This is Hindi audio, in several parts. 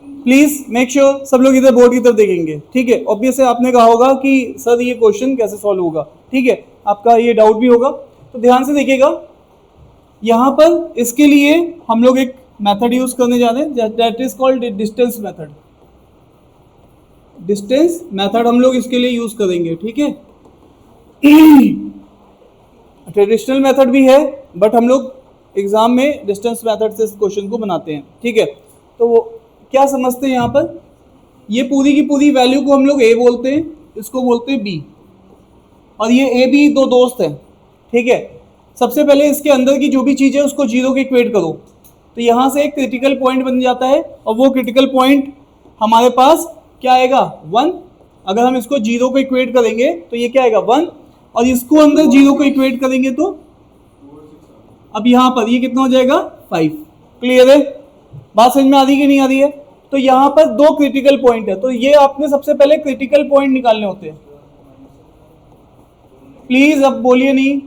प्लीज मेक श्योर सब लोग इधर बोर्ड की तरफ देखेंगे, ठीक है। ऑब्वियस है, आपने कहा होगा कि सर ये क्वेश्चन कैसे सॉल्व होगा, ठीक है, आपका ये डाउट भी होगा, तो ध्यान से देखिएगा। यहां पर इसके लिए हम लोग एक मेथड यूज करने जा रहे हैं, that is called distance method. Distance method हम लोग इसके लिए यूज करेंगे, ठीक है। ट्रेडिशनल मेथड भी है, बट हम लोग एग्जाम में डिस्टेंस मेथड से इस क्वेश्चन को बनाते हैं, ठीक है। तो वो क्या समझते हैं यहाँ पर, ये पूरी की पूरी वैल्यू को हम लोग ए बोलते हैं, इसको बोलते हैं बी, और ये ए बी दो दोस्त हैं, ठीक है। सबसे पहले इसके अंदर की जो भी चीज़ है उसको जीरो के इक्वेट करो, तो यहाँ से एक क्रिटिकल पॉइंट बन जाता है, और वो क्रिटिकल पॉइंट हमारे पास क्या आएगा 1। अगर हम इसको जीरो को इक्वेट करेंगे तो ये क्या आएगा 1, और इसको अंदर जीरो को इक्वेट करेंगे तो अब यहाँ पर ये कितना हो जाएगा 5। क्लियर है, बात समझ में आ रही है कि नहीं आ रही है। तो यहाँ पर दो क्रिटिकल पॉइंट है, तो ये आपने सबसे पहले क्रिटिकल पॉइंट निकालने होते हैं। प्लीज अब बोलिए नहीं,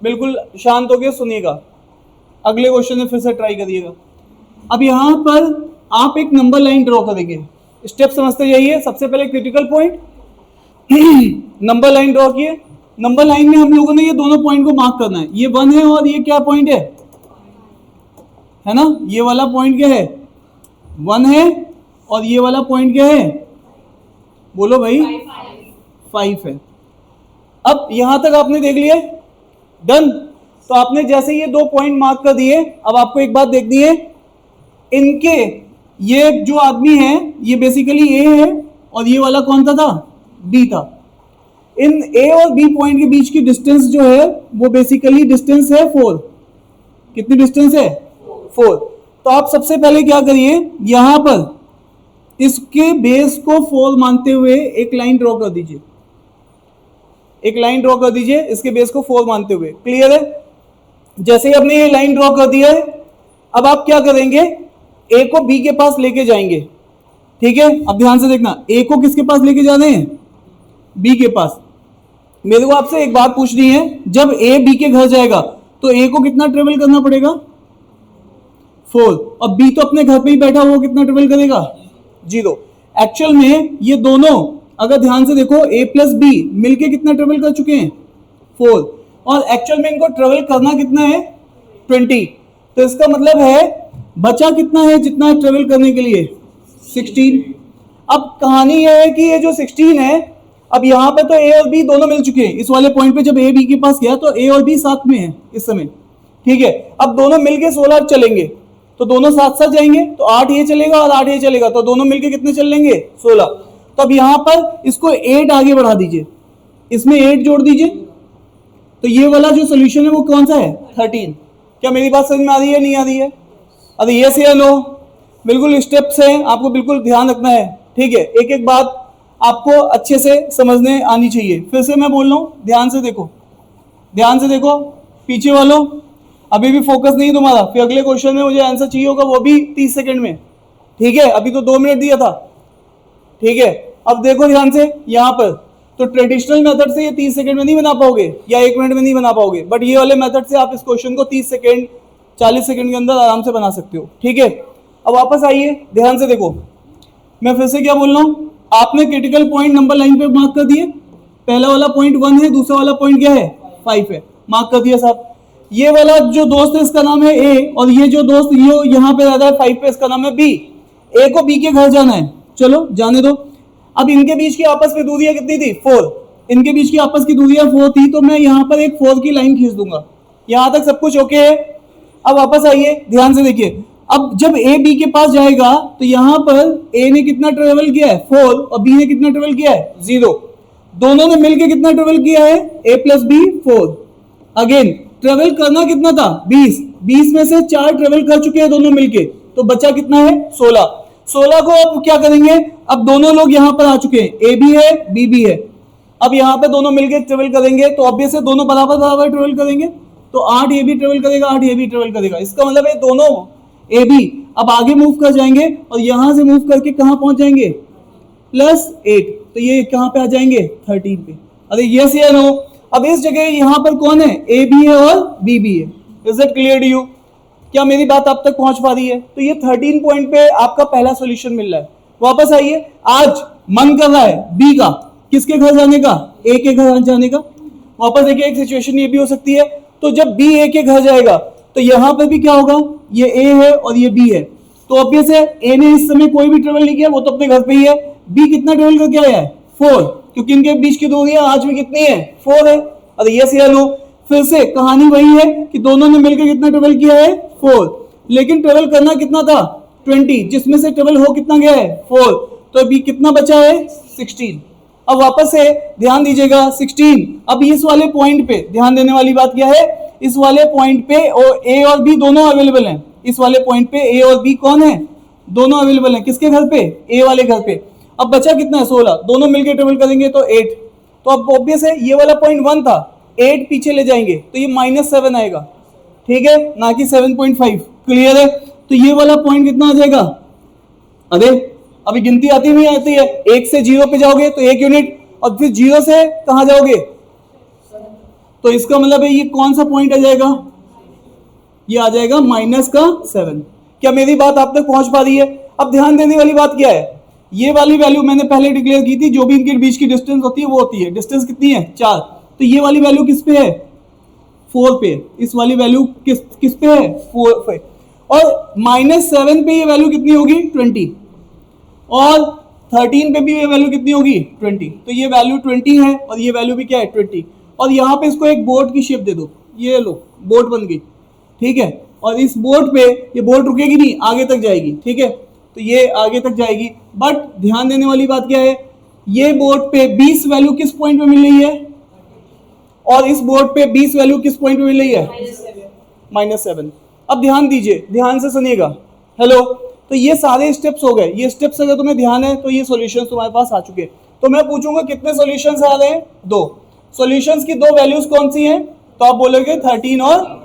बिल्कुल शांत होकर सुनिएगा, अगले क्वेश्चन में फिर से ट्राई करिएगा। अब यहाँ पर आप एक नंबर लाइन ड्रॉ करेंगे, स्टेप समझते जाइए। सबसे पहले critical point, number line draw किए। नंबर लाइन में हम लोगों ने ये दोनों पॉइंट को मार्क करना है, ये 1 है और ये क्या पॉइंट है ना, ये वाला पॉइंट क्या है 1 है, और ये वाला पॉइंट क्या है, बोलो भाई 5 है। अब यहां तक आपने देख लिया, डन। तो आपने जैसे ये दो पॉइंट मार्क कर दिए, अब आपको एक बात देखनी है, इनके ये जो आदमी है ये बेसिकली ए है, और ये वाला कौन था बी था। इन ए और बी पॉइंट के बीच की डिस्टेंस जो है वो बेसिकली डिस्टेंस है 4। कितनी डिस्टेंस है 4। तो आप सबसे पहले क्या करिए, यहां पर इसके बेस को 4 मानते हुए एक लाइन ड्रॉ कर दीजिए, एक लाइन ड्रॉ कर दीजिए इसके बेस को 4 मानते हुए। क्लियर है, जैसे ही आपने ये लाइन ड्रॉ कर दिया है, अब आप क्या करेंगे, ए को बी के पास लेके जाएंगे, ठीक है। अब ध्यान से देखना, ए को किसके पास लेके जाने हैं, बी के पास। मेरे को आपसे एक बात पूछनी है, जब ए बी के घर जाएगा तो ए को कितना ट्रेवल करना पड़ेगा 4, और बी तो अपने घर पे ही बैठा, वो कितना ट्रेवल करेगा 0। एक्चुअल में ये दोनों अगर ध्यान से देखो, ए प्लस बी मिलके कितना ट्रेवल कर चुके हैं 4, और एक्चुअल में इनको ट्रेवल करना कितना है 20। तो इसका मतलब है बचा कितना है जितना ट्रेवल करने के लिए 16। अब कहानी यह है कि ये जो 16 है, अब यहाँ पे तो ए और बी दोनों मिल चुके हैं इस वाले पॉइंट पे। जब ए बी के पास गया तो ए और बी साथ में है इस समय, ठीक है। अब दोनों मिलके 16 चलेंगे, तो दोनों साथ साथ जाएंगे, तो 8 ये चलेगा और 8 ये चलेगा, तो दोनों मिलके कितने चल लेंगे 16। तो अब यहाँ पर इसको 8 आगे बढ़ा दीजिए, इसमें 8 जोड़ दीजिए, तो ये वाला जो सोल्यूशन है वो कौन सा है 13। क्या मेरी बात समझ में आ रही है, नहीं आ रही है? अरे यस या नो, बिल्कुल स्टेप्स हैं, आपको बिल्कुल ध्यान रखना है, ठीक है। एक एक बात आपको अच्छे से समझने आनी चाहिए। फिर से मैं बोल रहा हूँ, ध्यान से देखो, ध्यान से देखो, पीछे वालों अभी भी फोकस नहीं तुम्हारा, फिर अगले क्वेश्चन में मुझे आंसर चाहिए होगा, वो भी 30 सेकंड में, ठीक है। अभी तो 2 मिनट दिया था, ठीक है। अब देखो ध्यान से, यहाँ पर तो ट्रेडिशनल मेथड से ये 30 सेकंड में नहीं बना पाओगे या 1 मिनट में नहीं बना पाओगे, बट ये वाले मेथड से आप इस क्वेश्चन को 30 सेकंड 40 सेकंड के अंदर आराम से बना सकते हो, ठीक है। अब वापस आइए, ध्यान से देखो, मैं फिर से क्या बोल रहा हूँ, आपने क्रिटिकल पॉइंट नंबर लाइन पे मार्क कर दिए। पहला वाला पॉइंट 1 है, दूसरा वाला पॉइंट क्या है 5 है, मार्क कर दिया साहब। ये वाला जो दोस्त है इसका नाम है ए, और ये जो दोस्त ये यहाँ पे रहता है 5 पे, इसका नाम है बी। ए को बी के घर जाना है, चलो जाने दो। अब इनके बीच की आपस में दूरियां कितनी थी 4, इनके बीच की आपस की दूरियां 4 थी, तो मैं यहाँ पर एक 4 की लाइन खींच दूंगा। यहाँ तक सब कुछ ओके है। अब वापस आइए, ध्यान से देखिए, अब जब ए बी के पास जाएगा तो यहाँ पर ए ने कितना ट्रेवल किया है 4, और बी ने कितना ट्रेवल किया है 0। दोनों ने मिलकर कितना ट्रेवल किया है ए प्लस बी 4। अगेन ट्रेवल करना कितना था 20 में से 4 ट्रेवल कर चुके हैं दोनों मिलके, तो बचा कितना है 16 को अब क्या करेंगे, अब दोनों लोग यहाँ पर आ चुके हैं, ए भी है बी भी है। अब यहाँ पे दोनों मिलके ट्रेवल करेंगे, तो ऑब्वियस है दोनों बराबर बराबर ट्रेवल करेंगे, तो 8 ये भी ट्रेवल करेगा, 8 ये भी ट्रेवल करेगा। इसका मतलब है दोनों ए बी अब आगे मूव कर जाएंगे, और यहां से मूव करके कहां पहुंच जाएंगे +8, तो ये कहां पे आ जाएंगे 13 पे। अरे यस या नो? अब इस जगह यहां पर कौन है, ए बी है और बी भी है। Is it clear to you? क्या मेरी बात आप तक पहुंच पा रही है? तो ये 13 पॉइंट पे आपका पहला सॉल्यूशन मिल रहा है। वापस आइए, आज मन कर रहा है बी का, किसके घर जाने का? ए के घर जाने का। वापस देखिए, एक सिचुएशन ये भी हो सकती है, तो जब बी ए के घर जाएगा तो यहां पर भी क्या होगा, ये ए है और ये बी है, तो ऑब्वियस है ए ने इस समय कोई भी ट्रेवल नहीं किया, वो तो अपने घर पे ही है। बी कितना ट्रेवल करके आया है? 4, क्योंकि इनके बीच की दूरी आज भी कितनी है? 4 है। अरे यस या नो? फिर से कहानी वही है कि दोनों ने मिलकर कितना ट्रेवल किया है? 4, लेकिन ट्रेवल करना कितना था? 20, जिसमें से ट्रेवल हो कितना गया है? 4, तो अभी कितना बचा है? 16। अब वापस से ध्यान दीजिएगा, 16। अब इस वाले पॉइंट पे ध्यान देने वाली बात क्या है, इस वाले पॉइंट पे ए और बी दोनों अवेलेबल हैं। इस वाले पॉइंट पे ए और बी कौन है? दोनों अवेलेबल हैं। किसके घर पे? ए वाले घर पे। अब बचा कितना है? 16। दोनों मिलकर ट्रेवल करेंगे तो 8। तो अब ऑब्वियस है ये वाला पॉइंट 1 था, 8 पीछे ले जाएंगे तो ये -7 आएगा, ठीक है, ना कि 7.5। क्लियर है? तो ये वाला पॉइंट कितना आ जाएगा? अरे अभी गिनती आती नहीं आती है, 1 से 0 पे जाओगे तो 1 यूनिट, और फिर 0 से कहां जाओगे? तो इसका मतलब है ये कौन सा पॉइंट आ जाएगा? ये आ जाएगा -7। क्या मेरी बात आप तक पहुंच पा रही है? अब ध्यान देने वाली बात क्या है, ये वाली वैल्यू मैंने पहले डिक्लेयर की थी, जो भी इनके बीच की डिस्टेंस होती है वो होती है, डिस्टेंस कितनी है? 4। तो ये वाली वैल्यू किस पे है? 4 पे। इस वाली वैल्यू किस पे है? 4 पे। और -7 पे ये वैल्यू कितनी होगी? 20। और 13 पे भी ये वैल्यू कितनी होगी? 20। तो ये वैल्यू 20 है और ये वैल्यू भी क्या है? 20। और यहाँ पे इसको एक बोट की शेप दे दो, ये लो बोट बन गई, ठीक है। और इस बोट पे ये बोट रुकेगी नहीं, आगे तक जाएगी, ठीक है। तो ये आगे तक जाएगी, बट ध्यान देने वाली बात क्या है, ये बोट पे 20 वैल्यू किस पॉइंट पे मिल रही है, और इस बोट पे 20 वैल्यू किस पॉइंट पे मिल रही है? -7। अब ध्यान दीजिए, ध्यान से सुनिएगा। हेलो, तो ये सारे स्टेप्स हो गए। ये स्टेप्स अगर तुम्हें ध्यान है तो ये सॉल्यूशंस तुम्हारे पास आ चुके हैं। तो मैं पूछूंगा कितने सॉल्यूशंस आ रहे हैं? 2 सॉल्यूशंस की 2 वैल्यूज कौन सी हैं? तो आप बोलोगे 13 और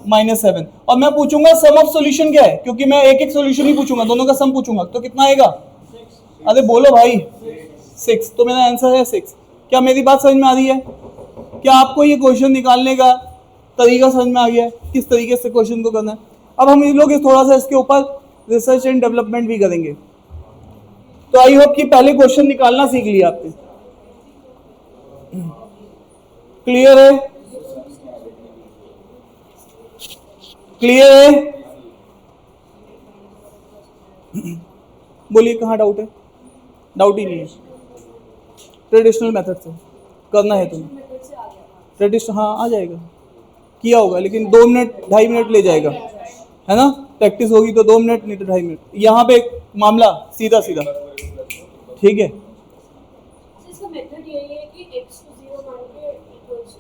-7। और मैं पूछूंगा सम ऑफ सॉल्यूशन क्या है, क्योंकि मैं एक एक सॉल्यूशन ही पूछूंगा, दोनों का सम पूछूंगा, तो कितना आएगा? अरे बोलो भाई, 6। तो मेरा आंसर है 6। क्या मेरी बात समझ में आ रही है? क्या आपको ये क्वेश्चन निकालने का तरीका समझ में आ गया है, किस तरीके से क्वेश्चन को करना है? अब हम लोग थोड़ा सा इसके ऊपर रिसर्च एंड डेवलपमेंट भी करेंगे। तो आई होप कि पहले क्वेश्चन निकालना सीख लिया आपने। क्लियर है? क्लियर है? बोलिए कहाँ डाउट है? डाउट ही नहीं है। ट्रेडिशनल मेथड से करना है तुम्हें, ट्रेडिशनल, हाँ आ जाएगा, किया होगा, लेकिन 2 मिनट 2.5 मिनट ले जाएगा, है ना। प्रैक्टिस होगी तो 2 मिनट नहीं तो 2.5 मिनट। यहाँ पे मामला सीधा सीधा, ठीक है।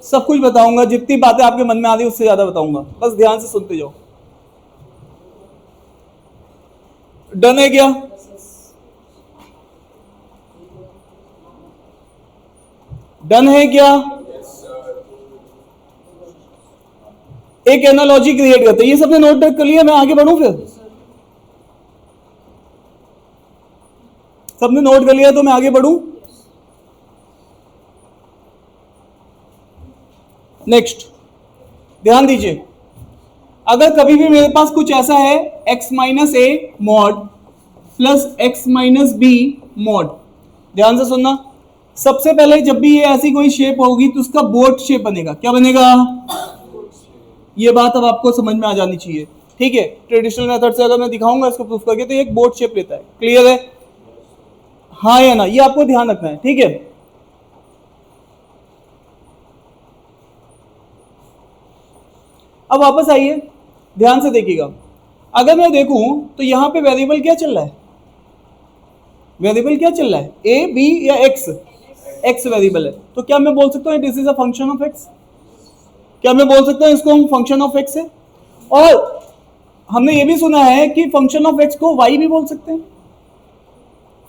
सब कुछ बताऊंगा, जितनी बातें आपके मन में आ रही उससे ज्यादा बताऊंगा, बस ध्यान से सुनते जाओ। डन है क्या? डन है क्या? एक एनालॉजी क्रिएट करते हैं। ये सबने नोट कर लिया? मैं आगे बढ़ूं फिर? सबने नोट कर लिया तो मैं आगे बढ़ूं? नेक्स्ट ध्यान दीजिए, अगर कभी भी मेरे पास कुछ ऐसा है x minus A mod plus x minus B mod, ध्यान से सुनना। सबसे पहले जब भी ये ऐसी कोई शेप होगी तो उसका बोट शेप बनेगा। क्या बनेगा? ये बात अब आपको समझ में आ जानी चाहिए, ठीक है। ट्रेडिशनल मेथड से अगर मैं दिखाऊंगा इसको प्रूफ करके तो ये एक बोट शेप लेता है। क्लियर है? हाँ या ना, ये आपको ध्यान रखना है, ठीक है। अब वापस आइए, ध्यान से देखिएगा। अगर मैं देखूं तो यहां पे वेरिएबल क्या चल रहा है? वेरिएबल क्या चल रहा है? ए, बी या एक्स? एक्स वेरिएबल है। तो क्या मैं बोल सकता हूं this is a function of x? क्या मैं बोल सकता हूं इसको हम फंक्शन ऑफ एक्स है? और हमने ये भी सुना है कि फंक्शन ऑफ एक्स को वाई भी बोल सकते हैं।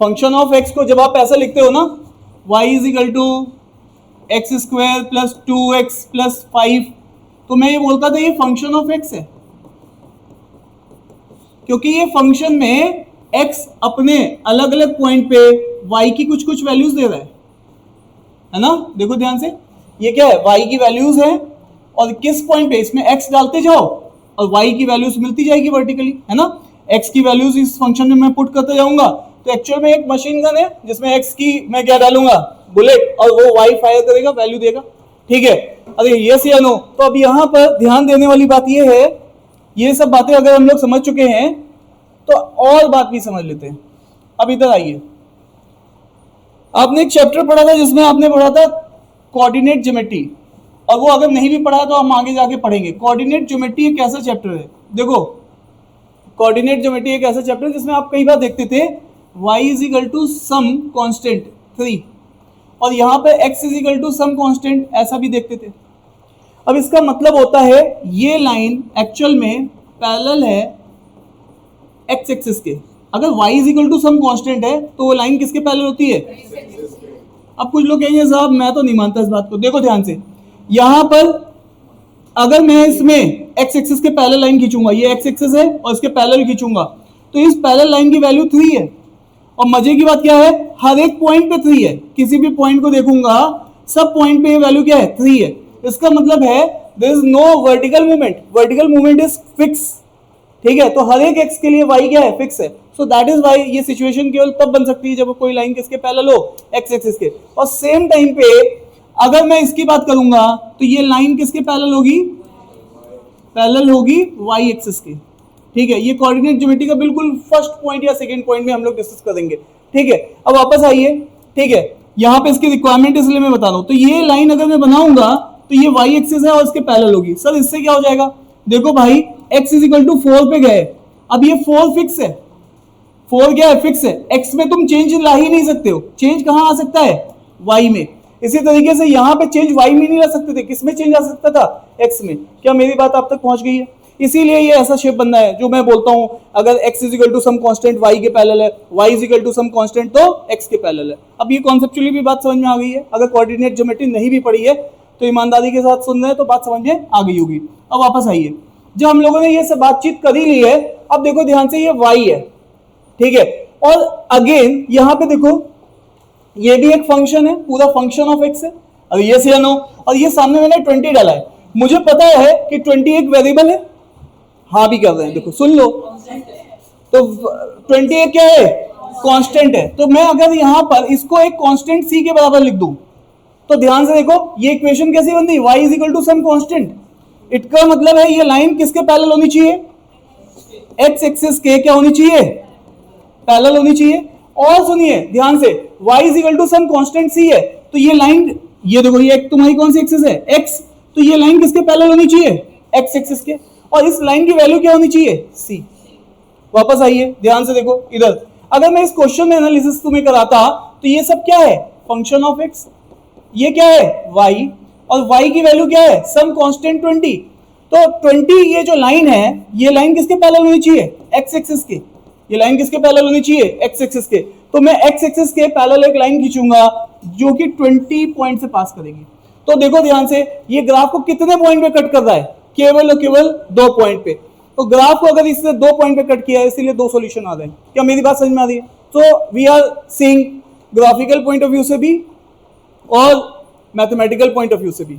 फंक्शन ऑफ एक्स को जब आप ऐसा लिखते हो ना, Y is equal to X square plus 2x plus 5, तो मैं ये बोलता था ये फंक्शन ऑफ एक्स है, क्योंकि ये फंक्शन में x अपने अलग अलग पॉइंट पे y की कुछ कुछ वैल्यूज दे रहा है ना। देखो ध्यान से, ये क्या है? y की वैल्यूज है, और किस पॉइंट पे इसमें x डालते जाओ और y की वैल्यूज मिलती जाएगी वर्टिकली, है ना। x की वैल्यूज इस फंक्शन में मैं पुट करते जाऊंगा, तो एक्चुअल में एक मशीन गन है जिसमें x की मैं क्या डालूंगा, बुलेट, और वो y फायर करेगा, वैल्यू देगा, ठीक है। अरे यस या नो। तो अब यहाँ पर ध्यान देने वाली बात ये है, ये सब बातें अगर हम लोग समझ चुके हैं तो और बात भी समझ लेते हैं। अब इधर आइए, आपने एक चैप्टर पढ़ा था जिसमें आपने पढ़ा था कोऑर्डिनेट ज्योमेट्री, और वो अगर नहीं भी पढ़ा तो हम आगे जाके पढ़ेंगे। कोऑर्डिनेट ज्योमेट्री एक ऐसा चैप्टर है, देखो कोऑर्डिनेट ज्योमेट्री एक ऐसा चैप्टर है जिसमें आप कई बार देखते थे y is equal to some constant 3, और यहाँ पे x is equal to some constant, ऐसा भी देखते थे। अब इसका मतलब होता है ये लाइन एक्चुअल में पैरेलल है x एक्सिस के। अगर y is equal to some constant है तो वो लाइन किसके पैरेलल होती है? अब कुछ लोग कहेंगे साहब मैं तो नहीं मानता इस बात को। देखो ध्यान से, यहाँ पर अगर मैं इसमें x एक्सिस के पैरेलल लाइन खींचूंगा, ये x एक्सिस है और इसके पैरेलल खींचूंगा, तो इस पैरेलल लाइन की वैल्यू 3 है। और मजे की बात क्या है, हर एक पॉइंट पे 3 है। किसी भी पॉइंट को देखूंगा सब पॉइंट पे ये वैल्यू क्या है? 3 है। इसका मतलब है there is no vertical movement, vertical movement is fix, ठीक है। तो हर एक x के लिए y क्या है? फिक्स है। सो दैट इज वाई ये सिचुएशन केवल तब बन सकती है जब कोई लाइन किसके पैरेलल हो? x एक्सिस के। और सेम टाइम पे अगर मैं इसकी बात करूंगा तो ये लाइन किसके पैरेलल होगी? पैरेलल होगी y एक्सिस के, ठीक है। ये कोऑर्डिनेट ज्योमेट्री का बिल्कुल फर्स्ट पॉइंट या सेकंड पॉइंट में हम लोग डिस्कस करेंगे, ठीक है। अब वापस आइए, ठीक है, यहाँ पे इसकी रिक्वायरमेंट इसलिए मैं बता रहा हूं। तो ये लाइन अगर मैं बनाऊंगा तो ये y एक्सिस है और इसके पैरेलल होगी। सर इससे क्या हो जाएगा? देखो भाई x इज इक्वल टू 4 पे गए, अब ये 4 फिक्स है, 4 क्या है? फिक्स है। x में तुम चेंज ला ही नहीं सकते हो, चेंज कहां आ सकता है? y में। इसी तरीके से यहाँ पे चेंज y में नहीं ला सकते थे, किसमें चेंज आ सकता था? x में। क्या मेरी बात आप तक पहुंच गई है? इसीलिए ये ऐसा शेप बनना है जो मैं बोलता हूं, अगर x is equal to some constant y के पैरेलल है, y is equal to some constant तो x के पैरेलल है। अब ये कॉन्सेप्चुअली भी बात समझ में आ गई है। अगर कोऑर्डिनेट ज्योमेट्री नहीं भी पढ़ी है तो ईमानदारी के साथ सुन रहे हैं तो बात समझ में आ गई होगी। अब वापस आइए, जब हम लोगों ने ये सब बातचीत कर ही ली है, अब देखो ध्यान से, ये y है, ठीक है। और अगेन यहाँ पे देखो ये भी एक फंक्शन है, पूरा फंक्शन ऑफ x है। अब ये से नो, और ये सामने मैंने 20 डाला है, मुझे पता है कि 20 एक वेरिएबल है, हाँ भी कर रहे हैं, देखो सुन लो, तो 20 क्या है? कांस्टेंट है। तो मैं अगर यहां पर इसको एक कांस्टेंट c के बराबर लिख दूं तो ध्यान से देखो ये इक्वेशन कैसी बनती है? y is equal to some constant. इसका मतलब है ये लाइन किसके पैरेलल होनी चाहिए? x एक्सिस के क्या होनी चाहिए? पैरेलल होनी चाहिए। और सुनिए ध्यान से, y is equal to some constant c है, तो ये लाइन, ये देखो ये तुम्हारी कौन सी एक्सिस है? x, तो ये लाइन किसके पैरेलल होनी चाहिए? x एक्सिस के। और इस लाइन की वैल्यू क्या होनी चाहिए? c। वापस आइए, ध्यान से देखो इधर, अगर मैं इस क्वेश्चन में एनालिसिस तुम्हें कराता तो ये सब क्या है? फंक्शन ऑफ x, ये क्या है? y, और y की वैल्यू क्या है? Some constant 20। तो 20 ये जो लाइन है, ये लाइन किसके पैरेलल होनी चाहिए? x एक्सिस के। ये लाइन किसके पैरेलल होनी चाहिए? x एक्सिस के। तो मैं x एक्सिस के पैरेलल एक लाइन खींचूंगा जो कि 20 पॉइंट से पास करेगी। तो देखो ध्यान से, ये ग्राफ को कितने पॉइंट पे कट कर रहा है? केवल और केवल 2 पॉइंट पे। तो ग्राफ को अगर इससे 2 पॉइंट पे कट किया है, इसीलिए 2 सॉल्यूशन आ गए। क्या मेरी बात समझ में आ रही है? तो we are seeing graphical point of view से भी और मैथमेटिकल पॉइंट ऑफ व्यू से भी।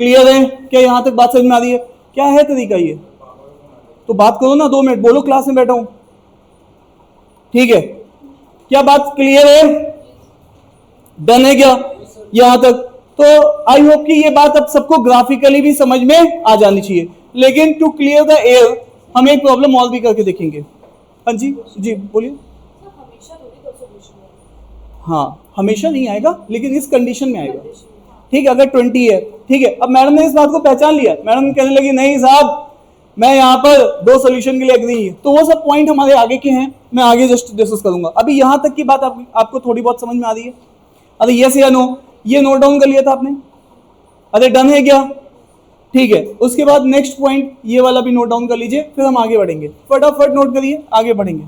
क्लियर है? क्या यहां तक बात समझ में आ रही है? क्या है तरीका ये? तो बात करो ना, 2 मिनट बोलो, क्लास में बैठा हूं, ठीक है। क्या बात क्लियर है? डन है क्या यहां तक? तो आई होप कि ये बात अब सबको ग्राफिकली भी समझ में आ जानी चाहिए। लेकिन टू क्लियर द एयर हम एक प्रॉब्लम और भी करके देखेंगे। हाँ जी, जी बोलिए। हाँ हमेशा नहीं आएगा, लेकिन इस कंडीशन में आएगा, ठीक है। अगर 20 है, ठीक है। अब मैडम ने इस बात को पहचान लिया, मैडम कहने लगी नहीं साहब मैं यहाँ पर 2 सोल्यूशन के लिए एग्री है, तो वो सब पॉइंट हमारे आगे के हैं, मैं आगे जस्ट डिस्कस करूंगा। अभी यहाँ तक की बात आपको थोड़ी बहुत समझ में आ रही है? अरे यस या नो, ये नोट डाउन कर लिया था आपने? अरे डन है क्या? ठीक है। उसके बाद नेक्स्ट पॉइंट ये वाला भी नोट डाउन कर लीजिए, फिर हम आगे बढ़ेंगे। फटाफट नोट करिए, आगे बढ़ेंगे।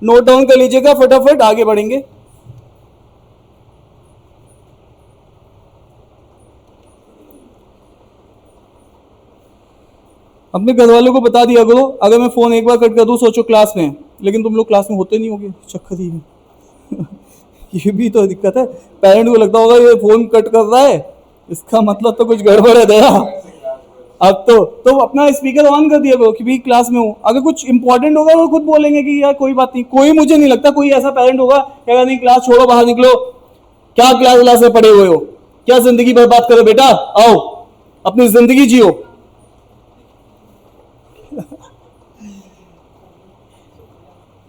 नोट डाउन कर लीजिएगा, फटाफट आगे बढ़ेंगे। अपने घर वालों को बता दिया करो, अगर मैं फोन एक बार कट कर दूं सोचो क्लास में, लेकिन तुम लोग क्लास में होते नहीं होगे, चक्कर ही है। ये भी तो दिक्कत है, पेरेंट को लगता होगा ये फोन कट कर रहा है इसका मतलब तो कुछ गड़बड़ है दया। अब तो अपना स्पीकर ऑन कर दिया करो कि भी क्लास में हूँ, अगर कुछ इंपॉर्टेंट होगा वो खुद बोलेंगे कि यार कोई बात नहीं। कोई, मुझे नहीं लगता कोई ऐसा पेरेंट होगा कि अगर नहीं क्लास छोड़ो बाहर निकलो, क्या क्लास में पढ़े हुए हो, क्या जिंदगी बर्बाद करो बेटा, आओ अपनी जिंदगी जियो।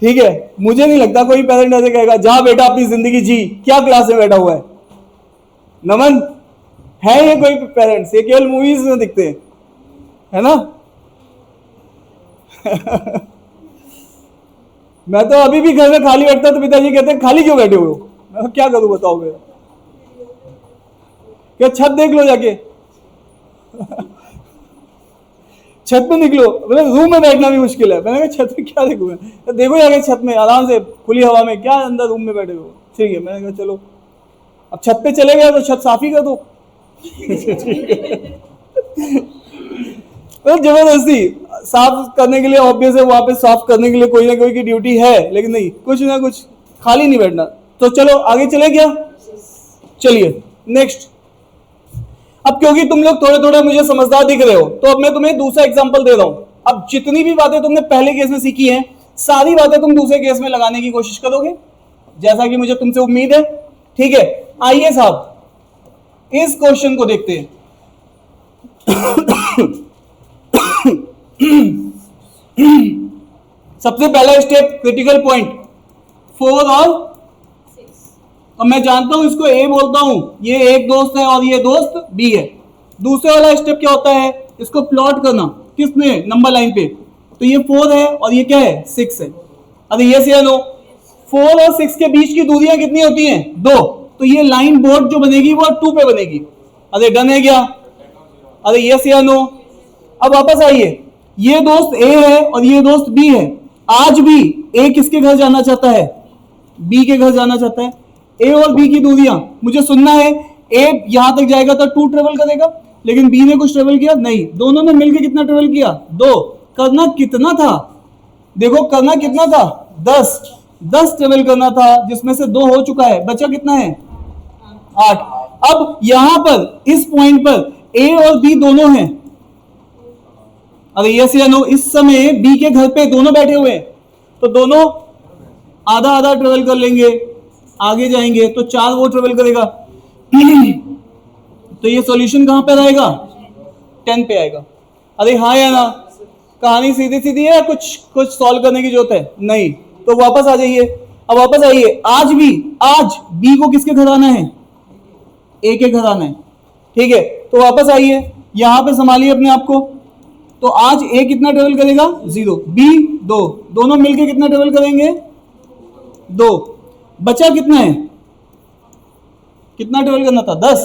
ठीक है, मुझे नहीं लगता कोई पेरेंट ऐसे कहेगा जा बेटा अपनी जिंदगी जी, क्या क्लास में बैठा हुआ है। नमन, है ये कोई पेरेंट्स? ये केवल मूवीज में दिखते हैं, है ना। मैं तो अभी भी घर में खाली बैठता तो पिताजी कहते हैं खाली क्यों बैठे हुए हो? मैं क्या करूं बताओ मेरा, क्या छत देख लो जाके। छत पे निकलो, बोले रूम में बैठना भी मुश्किल है। मैंने कहा छत पे क्या देखूं मैं, देखो जाके छत में आराम से खुली हवा में, क्या अंदर रूम में बैठे हो। ठीक है, मैंने कहा चलो अब छत पे चले गए तो छत साफ ही कर दो। तो जबरदस्ती साफ करने के लिए, ऑब्वियस है वहां पे साफ करने के लिए कोई ना कोई की ड्यूटी है, लेकिन नहीं, कुछ ना कुछ खाली नहीं बैठना। तो चलो आगे चले क्या, चलिए नेक्स्ट। अब क्योंकि तुम लोग थोड़े थोड़े मुझे समझदार दिख रहे हो, तो अब मैं तुम्हें दूसरा एग्जांपल दे रहा हूं। अब जितनी भी बातें तुमने पहले केस में सीखी हैं, सारी बातें तुम दूसरे केस में लगाने की कोशिश करोगे, जैसा कि मुझे तुमसे उम्मीद है। ठीक है, आइए साहब इस क्वेश्चन को देखते हैं। सबसे पहला स्टेप, क्रिटिकल पॉइंट 4 और 6। अब मैं जानता हूं इसको ए बोलता हूं, ये एक दोस्त है और ये दोस्त बी है। दूसरे वाला स्टेप क्या होता है, इसको प्लॉट करना किसने, नंबर लाइन पे। तो ये 4 है और ये क्या है, 6 है। अरे यस या नो, 4 और 6 के बीच की दूरियां कितनी होती हैं, 2। तो ये लाइन बोर्ड जो बनेगी वो 2 पे बनेगी। अरे डन है क्या, अरे यस या नो। अब वापस आइए, ये दोस्त ए है और ये दोस्त बी है। आज भी ए किसके घर जाना चाहता है, बी के घर जाना चाहता है। ए और बी की दूरियां मुझे सुनना है, ए यहां तक जाएगा तो 2 ट्रेवल करेगा, लेकिन बी ने कुछ ट्रेवल किया नहीं, दोनों ने मिलकर कितना ट्रेवल किया, 2। करना कितना था, देखो करना कितना था, 10 ट्रेवल करना था, जिसमें से 2 हो चुका है, बचा कितना है, 8। अब यहां पर इस पॉइंट पर ए और बी दोनों हैं। अरे यस या नो, इस समय बी के घर पे दोनों बैठे हुए हैं, तो दोनों आधा आधा ट्रेवल कर लेंगे, आगे जाएंगे तो 4 वो ट्रेवल करेगा। तो ये सॉल्यूशन कहां पे रहेगा, 10 पे आएगा। अरे हाँ या ना, कहानी सीधी सीधी है, कुछ सॉल्व करने की जरूरत है नहीं। तो वापस आ जाइए, अब वापस आइए, आज बी को किसके घर आना है, ए के घर आना है। ठीक है, तो वापस आइए, यहां पे संभालिए अपने आप को। तो आज ए कितना ट्रेवल करेगा, 0, बी 2, दोनों मिलके कितना ट्रेवल करेंगे, 2। बचा कितना है, कितना ट्रेवल करना था, 10।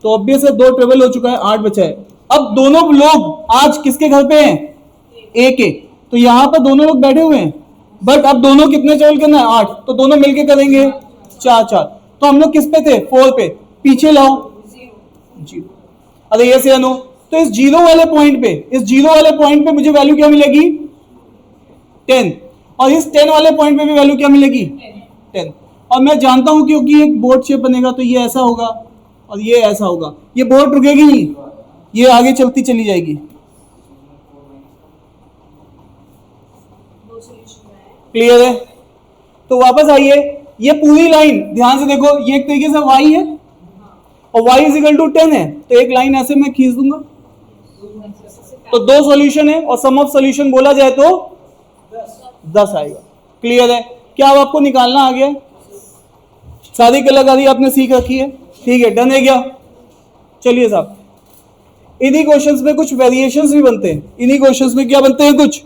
तो ऑब्वियस है 2 ट्रेवल हो चुका है, 8 बचा है। अब दोनों लोग आज किसके घर पे हैं, ए के। तो यहां पर दोनों लोग बैठे हुए हैं, बट अब दोनों कितने ट्रेवल करना है, 8। तो दोनों मिलके करेंगे 4। तो हम लोग किस पे थे, 4 पे, पीछे लाओ 0। अरे यस या नो, तो इस 0 वाले पॉइंट पे मुझे वैल्यू क्या मिलेगी, 10। और इस 10 वाले पॉइंट पे भी वैल्यू क्या मिलेगी, 10। और मैं जानता हूं क्योंकि एक बोर्ड शेप बनेगा तो ये ऐसा होगा और ये ऐसा होगा, ये बोर्ड रुकेगी नहीं, ये आगे चलती चली जाएगी। क्लियर है। तो वापस आइए, ये पूरी लाइन ध्यान से देखो, ये एक तरीके से y है और y इज इक्वल टू 10 है, तो एक लाइन ऐसे मैं खींच दूंगा। तो 2 सॉल्यूशन है और सम ऑफ सॉल्यूशन बोला जाए तो 10 आएगा। क्लियर है, क्या अब आपको निकालना आ गया, सारी कलाकारी आपने सीख रखी है। ठीक है, डन है क्या। चलिए साहब, इन्हीं क्वेश्चंस में कुछ वेरिएशंस भी बनते हैं, इन्हीं क्वेश्चंस में क्या बनते हैं, कुछ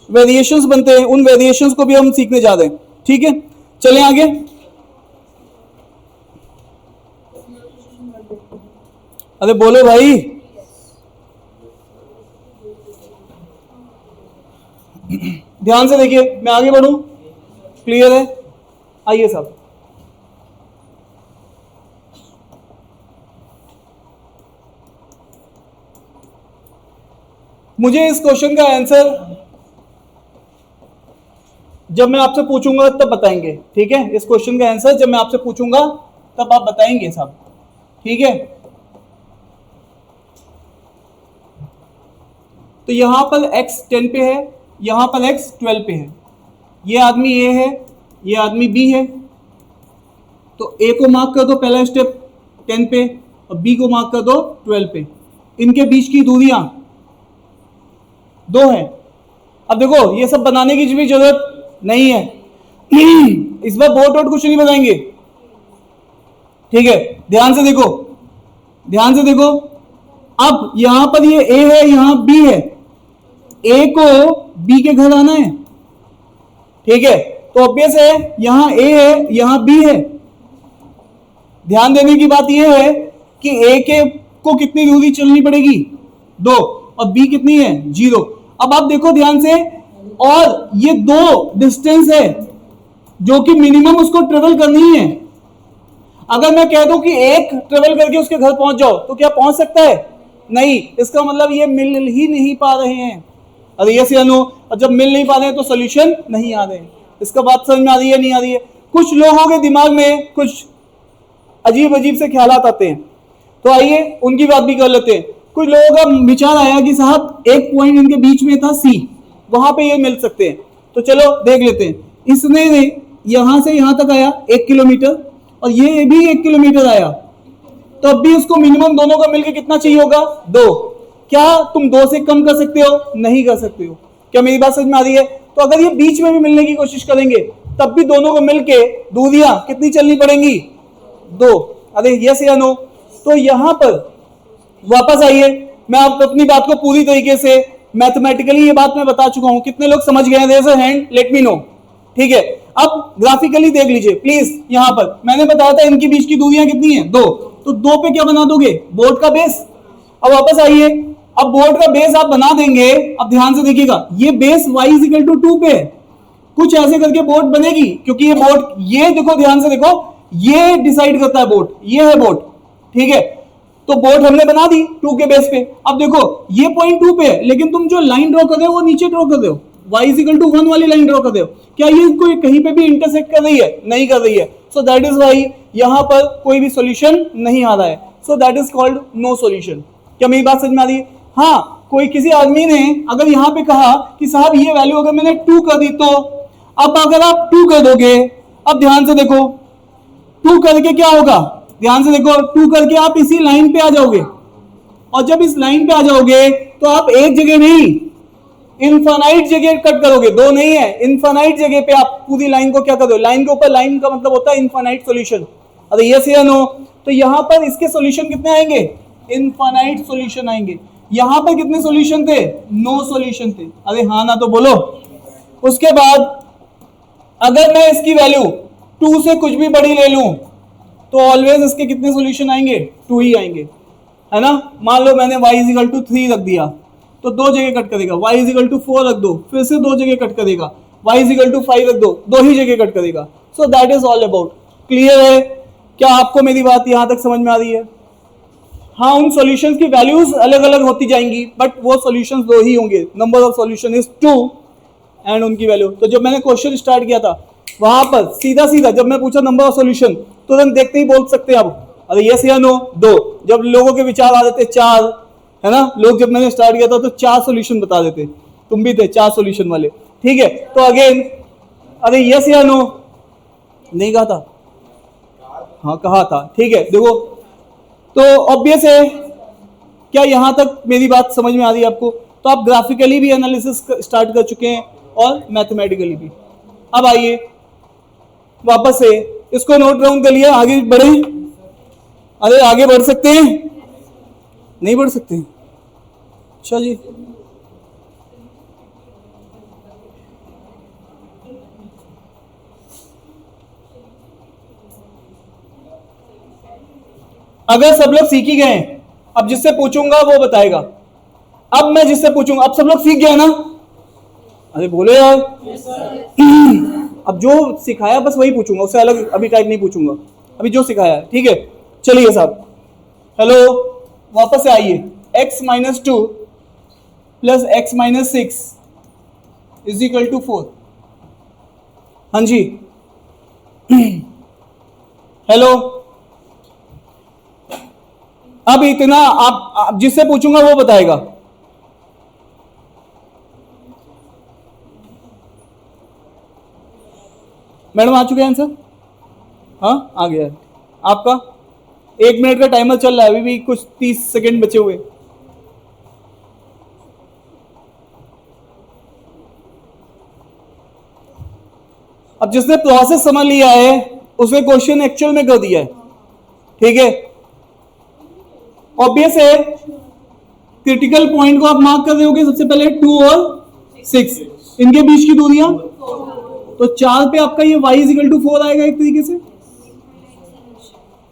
वेरिएशंस बनते हैं, उन वेरिएशंस को भी हम सीखने जा रहे हैं। ठीक है, चलें आगे। अरे बोलो भाई, ध्यान से देखिए, मैं आगे बढ़ूं, क्लियर है। आइए साहब, मुझे इस क्वेश्चन का आंसर जब मैं आपसे पूछूंगा तब बताएंगे। ठीक है, इस क्वेश्चन का आंसर जब मैं आपसे पूछूंगा तब आप बताएंगे साहब। ठीक है। तो यहां पर x 10 पे है, यहां पर x 12 पे है। ये आदमी A है, ये आदमी B है। तो A को मार्क कर दो पहला स्टेप 10 पे और B को मार्क कर दो 12 पे। इनके बीच की दूरियां 2 है। अब देखो ये सब बनाने की भी जरूरत नहीं है इस बार बोर्ड वोट कुछ नहीं बताएंगे, ठीक है। ध्यान से देखो, ध्यान से देखो। अब यहां पर ये A है, यहां B है। A को B के घर आना है, ठीक है। तो ऑब्वियस है यहां A है, यहां B है। ध्यान देने की बात यह है कि A के को कितनी दूरी चलनी पड़ेगी 2 और B कितनी है 0। अब आप देखो ध्यान से, और ये 2 डिस्टेंस है जो कि मिनिमम उसको ट्रेवल करनी है। अगर मैं कह दूं कि एक ट्रेवल करके उसके घर पहुंच जाओ तो क्या पहुंच सकता है? नहीं। इसका मतलब ये मिल ही नहीं पा रहे हैं। अरे यस या नो? और जब मिल नहीं पा रहे हैं तो सोल्यूशन नहीं आ रहे हैं। इसका बात समझ में आ रही है नहीं आ रही है? कुछ लोगों के दिमाग में कुछ अजीब अजीब से ख्यालात आते हैं, तो आइए उनकी बात भी कर लेते हैं। कुछ लोगों का विचार आया कि साहब एक पॉइंट इनके बीच में था C, वहां पे ये मिल सकते हैं। तो चलो देख लेते हैं। इसने यहां से यहां तक आया 1 किलोमीटर और ये भी 1 किलोमीटर आया, तो अब भी उसको मिनिमम दोनों का मिलकर कितना चाहिए होगा 2। क्या तुम 2 से कम कर सकते हो? नहीं कर सकते हो। क्या मेरी बात समझ में आ रही है? तो अगर ये बीच में भी मिलने की कोशिश करेंगे तब भी दोनों को मिलके दूरियां कितनी चलनी पड़ेंगी 2। अरे यस या नो? तो यहां पर वापस आइए, मैं आप अपनी बात को पूरी तरीके से मैथमेटिकली ये बात मैं बता चुका हूं। कितने लोग समझ गए? Raise a hand, let me know. ठीक है, अब ग्राफिकली देख लीजिए प्लीज। यहां पर मैंने बताया था इनके बीच की दूरियां कितनी है 2, तो 2 पे क्या बना दोगे? बोर्ड का बेस। अब वापस आइए, अब बोर्ड का बेस आप बना देंगे। अब ध्यान से देखिएगा, ये बेस y इक्वल टू 2 पे है। कुछ ऐसे करके बोर्ड बनेगी, क्योंकि ये बोर्ड, ये देखो ध्यान से देखो, ये डिसाइड करता है बोर्ड, ये है बोर्ड, ठीक है। तो बोर्ड हमने बना दी 2 के बेस पे। अब देखो ये पॉइंट 2 पे है, लेकिन तुम जो लाइन ड्रॉ कर रहे हो वो नीचे ड्रॉ कर रहे हो, y इक्वल टू 1 वाली लाइन ड्रॉ कर रहे हो। क्या ये कोई कहीं पे भी इंटरसेक्ट कर रही है? नहीं कर रही है। सो दैट इज वाई यहां पर कोई भी सॉल्यूशन नहीं आ रहा है। So that is called no solution. क्या मेरी बात समझ में आ रही है? हाँ, कोई किसी आदमी ने अगर यहां पे कहा कि साहब ये वैल्यू अगर मैंने 2 कर दी, तो अब अगर आप 2 कर दोगे, अब ध्यान से देखो 2 करके क्या होगा? ध्यान से देखो, 2 करके आप इसी लाइन पे आ जाओगे, और जब इस लाइन पे आ जाओगे तो आप एक जगह नहीं, इनफाइनाइट जगह कट करोगे। 2 नहीं है, इनफाइनाइट जगह पे आप पूरी लाइन को क्या कर दो? लाइन के ऊपर लाइन का मतलब होता है इनफाइनाइट सॉल्यूशन। अरे यस या नो? तो यहां पर इसके सॉल्यूशन कितने आएंगे? इनफाइनाइट सॉल्यूशन आएंगे। यहां पर कितने सॉल्यूशन थे? नो सॉल्यूशन थे। अरे हाँ ना तो बोलो। उसके बाद अगर मैं इसकी वैल्यू 2 से कुछ भी बड़ी ले लूं तो ऑलवेज इसके कितने सॉल्यूशन आएंगे? 2 ही आएंगे, है ना। मान लो मैंने y इक्वल टू 3 रख दिया तो 2 जगह कट करेगा। y इक्वल टू 4 रख दो, फिर से 2 जगह कट करेगा। y इक्वल टू 5 रख दो, 2 ही जगह कट करेगा। सो that is all about. Clear है? क्या आपको मेरी बात यहां तक समझ में आ रही है? हाँ, उन सॉल्यूशंस की वैल्यूज अलग अलग होती जाएंगी, बट वो सॉल्यूशंस 2 ही होंगे। Number of solution is 2 and उनकी वैल्यू। तो जब मैंने क्वेश्चन स्टार्ट किया था वहां पर सीधा सीधा जब मैं पूछा नंबर ऑफ सॉल्यूशन, तुरंत देखते ही बोल सकते हैं आप, अरे यस या नो 2। जब लोगों के विचार आ जाते 4, है ना, लोग जब मैंने स्टार्ट किया था तो 4 सॉल्यूशन बता देते। तुम भी थे 4 सॉल्यूशन वाले, ठीक है। तो अगेन, अरे यस या नो नहीं कहा था? हाँ कहा था, ठीक है। देखो तो ऑब्वियस है, क्या यहां तक मेरी बात समझ में आ रही है आपको? तो आप ग्राफिकली भी एनालिसिस स्टार्ट कर चुके हैं और मैथमेटिकली भी। अब आइए वापस से इसको नोट डाउन कर लिया, आगे बढ़े। अरे आगे बढ़ सकते हैं? नहीं बढ़ सकते? अच्छा जी, अगर सब लोग सीख ही गए, अब जिससे पूछूंगा वो बताएगा। अब मैं जिससे पूछूंगा, अब सब लोग सीख गए ना? अरे बोलो यार। अब जो सिखाया बस वही पूछूंगा, उससे अलग अभी टाइप नहीं पूछूंगा। अभी जो सिखाया है, ठीक है। चलिए साहब, हेलो, वापस से आइए। x minus 2 plus X minus 6 is equal to 4। हाँ जी, हेलो, अब इतना आप जिससे पूछूंगा वो बताएगा। मैडम आ चुके हैं आंसर? हाँ आ गया है आपका। 1 मिनट का टाइमर चल रहा है, अभी भी कुछ 30 सेकेंड बचे हुए। अब जिसने प्रोसेस समझ लिया है उसने क्वेश्चन एक्चुअल में कर दिया है, ठीक है। ऑब्वियस है, क्रिटिकल पॉइंट को आप मार्क कर रहे होगे सबसे पहले 2 और 6, इनके बीच की दूरियां, तो 4 पे आपका ये y इक्वल टू 4 आएगा एक तरीके से,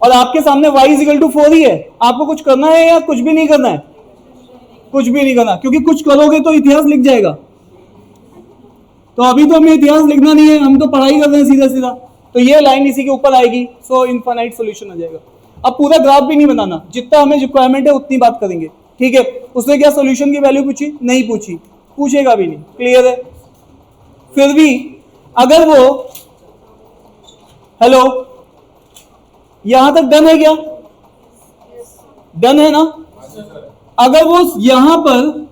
और आपके सामने y इक्वल टू 4 ही है। आपको कुछ करना है या कुछ भी नहीं करना है? कुछ भी नहीं करना, क्योंकि कुछ करोगे तो इतिहास लिख जाएगा। तो अभी तो हमें इतिहास लिखना नहीं है, हम तो पढ़ाई कर रहे हैं सीधा सीधा। तो ये लाइन इसी के ऊपर आएगी, सो इनफाइनाइट सॉल्यूशन आ जाएगा। अब पूरा ग्राफ भी नहीं बनाना, जितना हमें रिक्वायरमेंट है उतनी बात करेंगे, ठीक है। उसने क्या सॉल्यूशन की वैल्यू पूछी? नहीं पूछी, पूछेगा भी नहीं, क्लियर है। फिर भी अगर वो, हेलो, यहां तक डन है क्या? डन है ना? अगर वो यहां पर,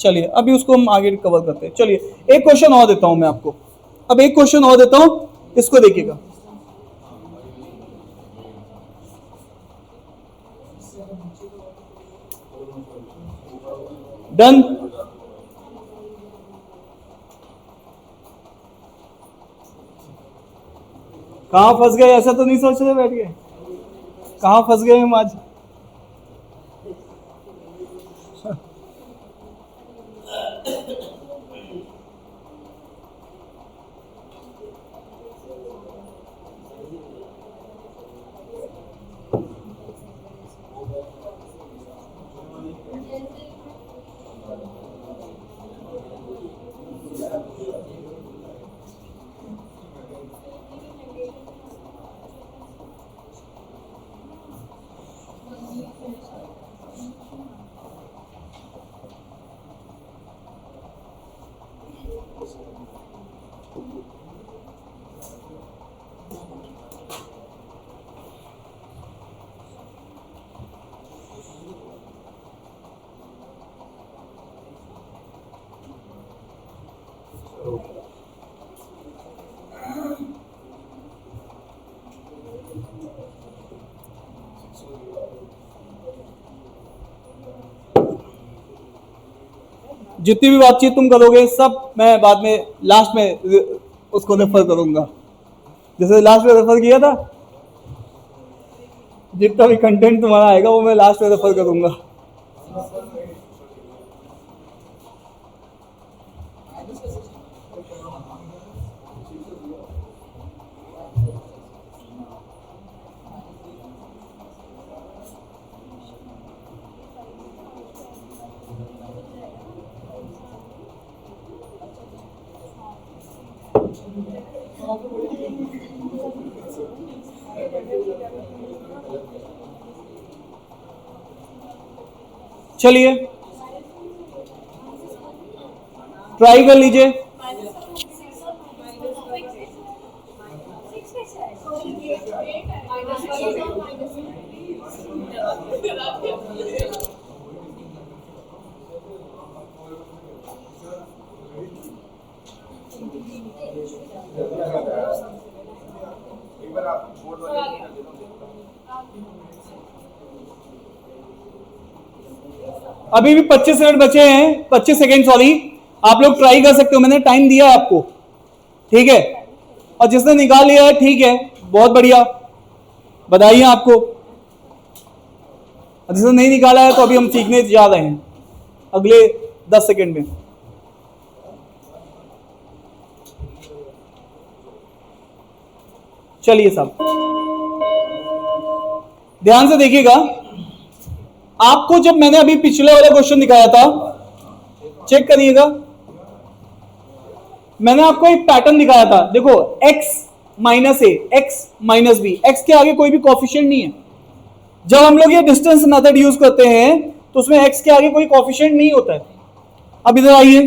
चलिए अभी उसको हम आगे कवर करते हैं। चलिए एक क्वेश्चन और देता हूं मैं आपको, अब एक क्वेश्चन और देता हूं, इसको देखिएगा। डन? कहां फंस गए? ऐसा तो नहीं सोच रहे बैठ गए? कहां फंस गए हम आज? जितनी भी बातचीत तुम करोगे सब मैं बाद में लास्ट में उसको रेफर करूंगा, जैसे लास्ट में रेफर किया था। जितना भी कंटेंट तुम्हारा आएगा वो मैं लास्ट में रेफर करूंगा। चलिए ट्राई कर लीजिए। अभी भी 25 मिनट बचे हैं, 25 सेकेंड सॉरी। आप लोग ट्राई कर सकते हो, मैंने टाइम दिया है आपको, ठीक है। और जिसने निकाल लिया है ठीक है, बहुत बढ़िया, बधाई आपको। और जिसने नहीं निकाला है तो अभी हम सीखने जा रहे हैं अगले 10 सेकेंड में। चलिए साहब ध्यान से देखिएगा। आपको जब मैंने अभी पिछले वाला क्वेश्चन दिखाया था, चेक करिएगा, मैंने आपको एक पैटर्न दिखाया था। देखो x माइनस ए, x माइनस बी, x के आगे कोई भी कॉफिशिएंट नहीं है। जब हम लोग ये डिस्टेंस मेथड यूज करते हैं तो उसमें x के आगे कोई कॉफिशिएंट नहीं होता है। अब इधर आइए,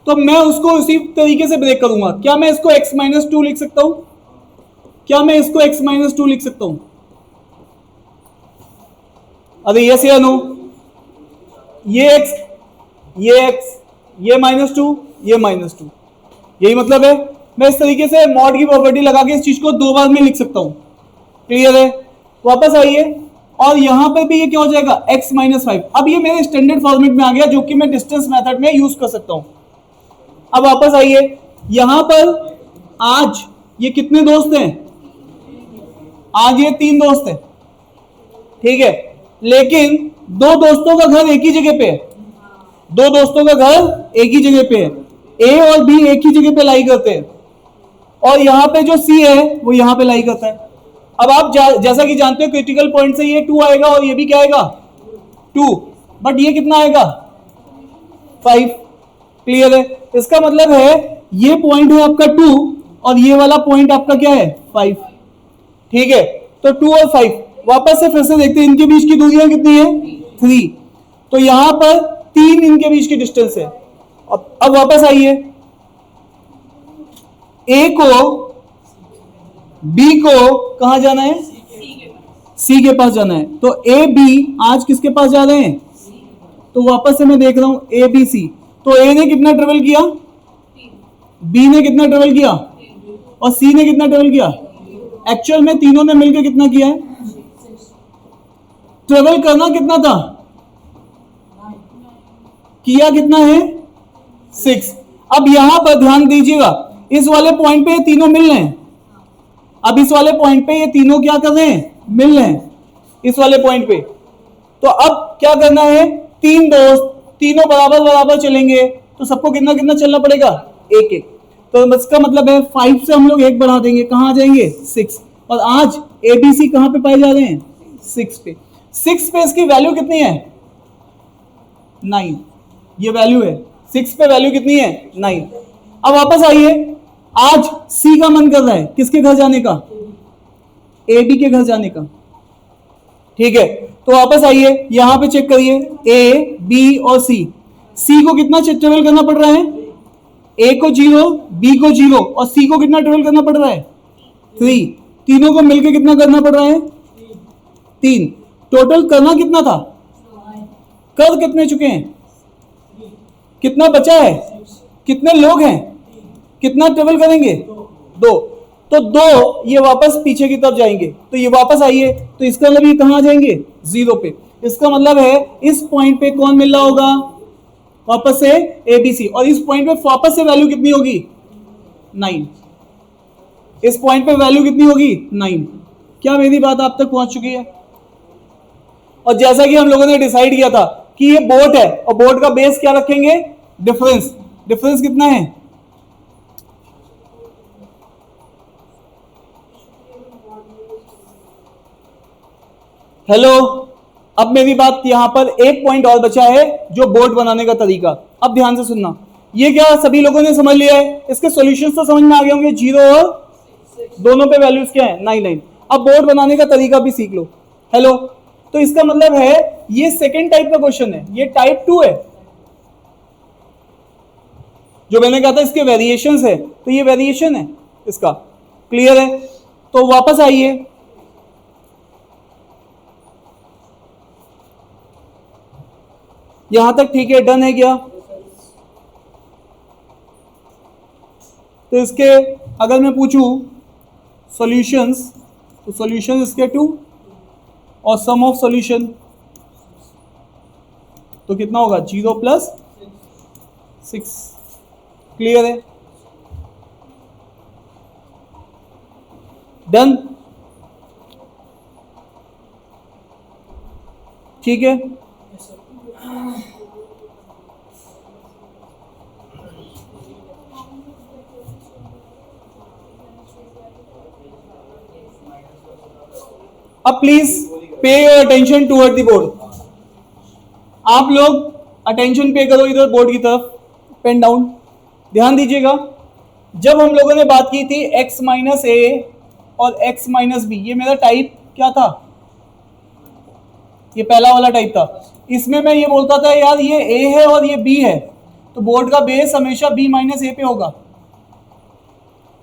तो मैं उसको उसी तरीके से ब्रेक करूंगा। क्या मैं इसको x माइनस 2 लिख सकता हूं? क्या मैं इसको x माइनस 2 लिख सकता हूं? अरे यस या नो, ये x, ये -2, ये -2, यही मतलब है। मैं इस तरीके से मॉड की प्रॉपर्टी लगा के इस चीज को दो बार में लिख सकता हूं। क्लियर है? वापस आइए, और यहां पर भी ये क्या हो जाएगा, x -5। अब ये मेरे स्टैंडर्ड फॉर्मेट में आ गया, जो कि मैं डिस्टेंस मेथड में यूज कर सकता हूं। अब वापस आइए, यहां पर आज ये कितने दोस्त हैं, आज ये 3 दोस्त हैं, ठीक है, लेकिन दो दोस्तों का घर एक ही जगह पे है, दो दोस्तों का घर एक ही जगह पे है, ए और बी एक ही जगह पे लाई करते हैं, और यहां पे जो सी है वो यहां पे लाई करता है। अब आप जैसा कि जानते हो क्रिटिकल पॉइंट से ये 2 आएगा और ये भी क्या आएगा 2, बट ये कितना आएगा 5। क्लियर है? इसका मतलब है ये पॉइंट है आपका 2 और ये वाला पॉइंट आपका क्या है 5। ठीक है, तो 2 और 5 वापस से फिर से देखते हैं, इनके बीच की दूरियां कितनी है 3, तो यहां पर 3 इनके बीच की डिस्टेंस है। अब वापस आइए, ए को बी को कहां जाना है, सी के पास जाना है, तो ए बी आज किसके पास जा रहे हैं, तो वापस से मैं देख रहा हूं ए बी सी, तो ए ने कितना ट्रेवल किया, बी ने कितना ट्रेवल किया और सी ने कितना ट्रेवल किया। एक्चुअल में तीनों ने मिलकर कितना किया है, ट्रेवल करना कितना था, किया कितना है 6। अब यहां पर ध्यान दीजिएगा, इस वाले पॉइंट पे ये तीनों मिल रहे हैं, अब इस वाले पॉइंट पे ये तीनों क्या कर रहे हैं, मिल रहे हैं इस वाले पॉइंट पे। तो अब क्या करना है, 3 दोस्त तीनों बराबर बराबर चलेंगे, तो सबको कितना कितना चलना पड़ेगा, 1-1। तो इसका मतलब है 5 से हम लोग 1 बढ़ा देंगे, कहां आ जाएंगे 6, और आज एबीसी कहां पे पाए जा रहे हैं 6 पे। 6 पे इसकी वैल्यू कितनी है 9, ये वैल्यू है 6 पे, वैल्यू कितनी है 9। अब वापस आइए, आज सी का मन कर रहा है किसके घर जाने का, ए बी के घर जाने का। ठीक है, तो वापस आइए, यहां पे चेक करिए, ए बी और सी, सी को कितना ट्रेवल करना पड़ रहा है, ए को 0, बी को 0 और सी को कितना ट्रेवल करना पड़ रहा है 3, तीनों को मिलकर कितना करना पड़ रहा है 3। टोटल करना कितना था, कर कितने चुके हैं, कितना बचा है, कितने लोग हैं, कितना ट्रेवल करेंगे 2, तो 2 ये वापस पीछे की तरफ जाएंगे, तो ये वापस आइए, तो इसका मतलब ये कहां आ जाएंगे 0 पे। इसका मतलब है इस पॉइंट पे कौन मिल रहा होगा, वापस से एबीसी, और इस पॉइंट पे वापस से वैल्यू कितनी होगी 9, इस पॉइंट पे वैल्यू कितनी होगी 9। क्या मेरी बात आप तक पहुंच चुकी है? और जैसा कि हम लोगों ने डिसाइड किया था कि ये बोट है, और बोट का बेस क्या रखेंगे, डिफरेंस। डिफरेंस कितना है, हेलो। अब मेरी बात यहां पर एक पॉइंट और बचा है, जो बोट बनाने का तरीका। अब ध्यान से सुनना, ये क्या सभी लोगों ने समझ लिया है, इसके सॉल्यूशंस तो समझ में आ गए होंगे, 0 और दोनों पे वैल्यूज क्या है 9। अब बोट बनाने का तरीका भी सीख लो, हेलो। तो इसका मतलब है ये सेकेंड टाइप का क्वेश्चन है, ये टाइप 2 है, जो मैंने कहा था इसके वेरिएशंस है, तो ये वेरिएशन है इसका। क्लियर है? तो वापस आइए, यहां तक ठीक है, डन है क्या? तो इसके अगर मैं पूछूं सॉल्यूशंस, तो सॉल्यूशन इसके 2 और सम ऑफ सॉल्यूशन तो कितना होगा 0 + 6। क्लियर है? डन? ठीक है, अब please pay your attention toward the board. आप लोग अटेंशन पे करो इधर बोर्ड की तरफ, पेन डाउन, ध्यान दीजिएगा। जब हम लोगों ने बात की थी x - a और x - b, ये मेरा टाइप क्या था, ये पहला वाला टाइप था। इसमें मैं ये बोलता था यार ये a है और ये b है, तो बोर्ड का बेस हमेशा b - a पे होगा।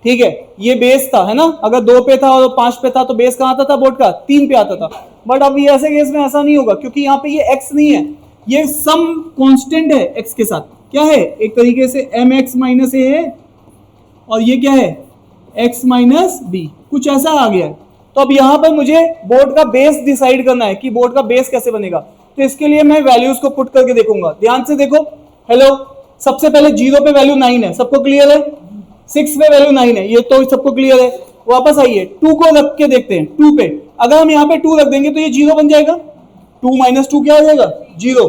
ठीक है, ये बेस था, है ना, अगर 2 पे था और 5 पे था तो बेस कहाँ आता था बोर्ड का, 3 पे आता था। बट अब ये ऐसे केस में ऐसा नहीं होगा, क्योंकि यहाँ पे ये x नहीं है, ये सम कांस्टेंट है x के साथ, क्या है, एक तरीके से mx माइनस ए है, और ये क्या है, x माइनस बी, कुछ ऐसा आ गया है। तो अब यहाँ पर मुझे बोर्ड का बेस डिसाइड करना है कि बोर्ड का बेस कैसे बनेगा। तो इसके लिए मैं वैल्यूज को पुट करके देखूंगा, ध्यान से देखो। हेलो, सबसे पहले 0 पे वैल्यू 9 है, सबको क्लियर है, 6 पे वैल्यू 9 है, ये तो सबको क्लियर है। वापस आइए, 2 को रख के देखते हैं, 2 पे अगर हम यहाँ पे 2 रख देंगे तो ये 0 बन जाएगा, 2 माइनस 2 क्या हो जाएगा, 0,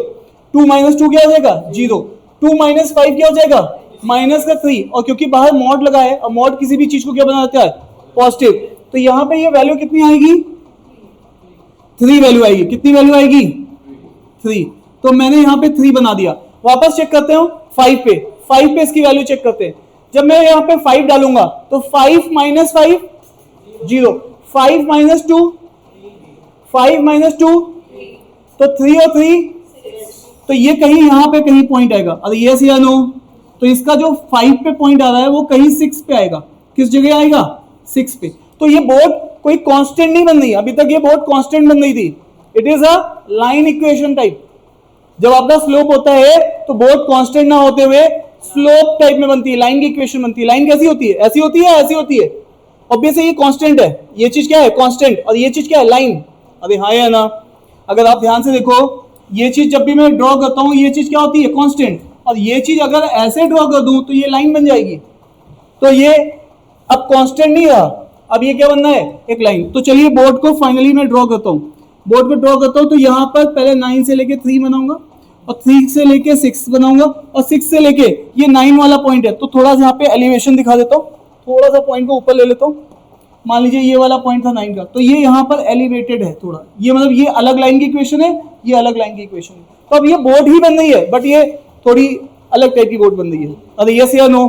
2 माइनस 2 क्या हो जाएगा, 0, 2 माइनस 5 क्या हो जाएगा, माइनस का 3, और क्योंकि बाहर मॉड लगा है, और मॉड किसी भी चीज को क्या बना देता है, पॉजिटिव, तो यहाँ पे ये वैल्यू कितनी आएगी, 3 वैल्यू आएगी, कितनी वैल्यू आएगी, 3, तो मैंने यहाँ पे 3 बना दिया। वापस चेक करते हो 5 पे, 5 पे इसकी वैल्यू चेक करते हैं। जब मैं यहाँ पे 5 डालूंगा तो 5 माइनस 5 0, 5 माइनस 2 5 माइनस 2 तो 3 और 3, तो ये कहीं यहाँ पे कहीं पॉइंट आएगा, अरे यस या नो, तो इसका जो 5 पे पॉइंट आ रहा है वो कहीं 6 पे आएगा, किस जगह आएगा, 6 पे। तो ये बोर्ड कोई कांस्टेंट नहीं बन रही, अभी तक ये बोर्ड कांस्टेंट बन रही थी, it is a line equation type. जब आपका स्लोप होता है तो बोर्ड कांस्टेंट ना होते हुए स्लोप टाइप में बनती है, लाइन की इक्वेशन बनती है। लाइन कैसी होती है, ऐसी होती है, ऐसी होती है, ऑब्वियसली ये कांस्टेंट है, ये चीज क्या है, कांस्टेंट, और ये चीज क्या है, लाइन। अरे हाँ या ना, अगर आप ध्यान से देखो, ये चीज जब भी मैं ड्रॉ करता हूं ये चीज क्या होती है, कांस्टेंट, और ये चीज अगर ऐसे ड्रॉ कर दूं तो ये लाइन बन जाएगी। तो ये अब कांस्टेंट नहीं रहा, अब ये क्या बनना है, एक लाइन। तो चलिए बोर्ड को फाइनली मैं ड्रॉ करता हूं, बोर्ड को ड्रॉ करता हूं, तो यहां पर पहले 9 से लेके 3 बनाऊंगा, और 3 से लेके 6 बनाऊंगा, और 6 से लेके ये 9 वाला पॉइंट है, तो थोड़ा सा यहाँ पे एलिवेशन दिखा देता हूँ, थोड़ा सा पॉइंट को ऊपर ले लेता हूँ। मान लीजिए ये वाला पॉइंट था 9 का, तो ये यहाँ पर एलिवेटेड है थोड़ा, ये मतलब ये अलग लाइन की इक्वेशन है, ये अलग लाइन की इक्वेशन है। तो अब ये बोर्ड ही बन रही है, बट ये थोड़ी अलग टाइप की बोर्ड बन रही है। अरे यस या नो,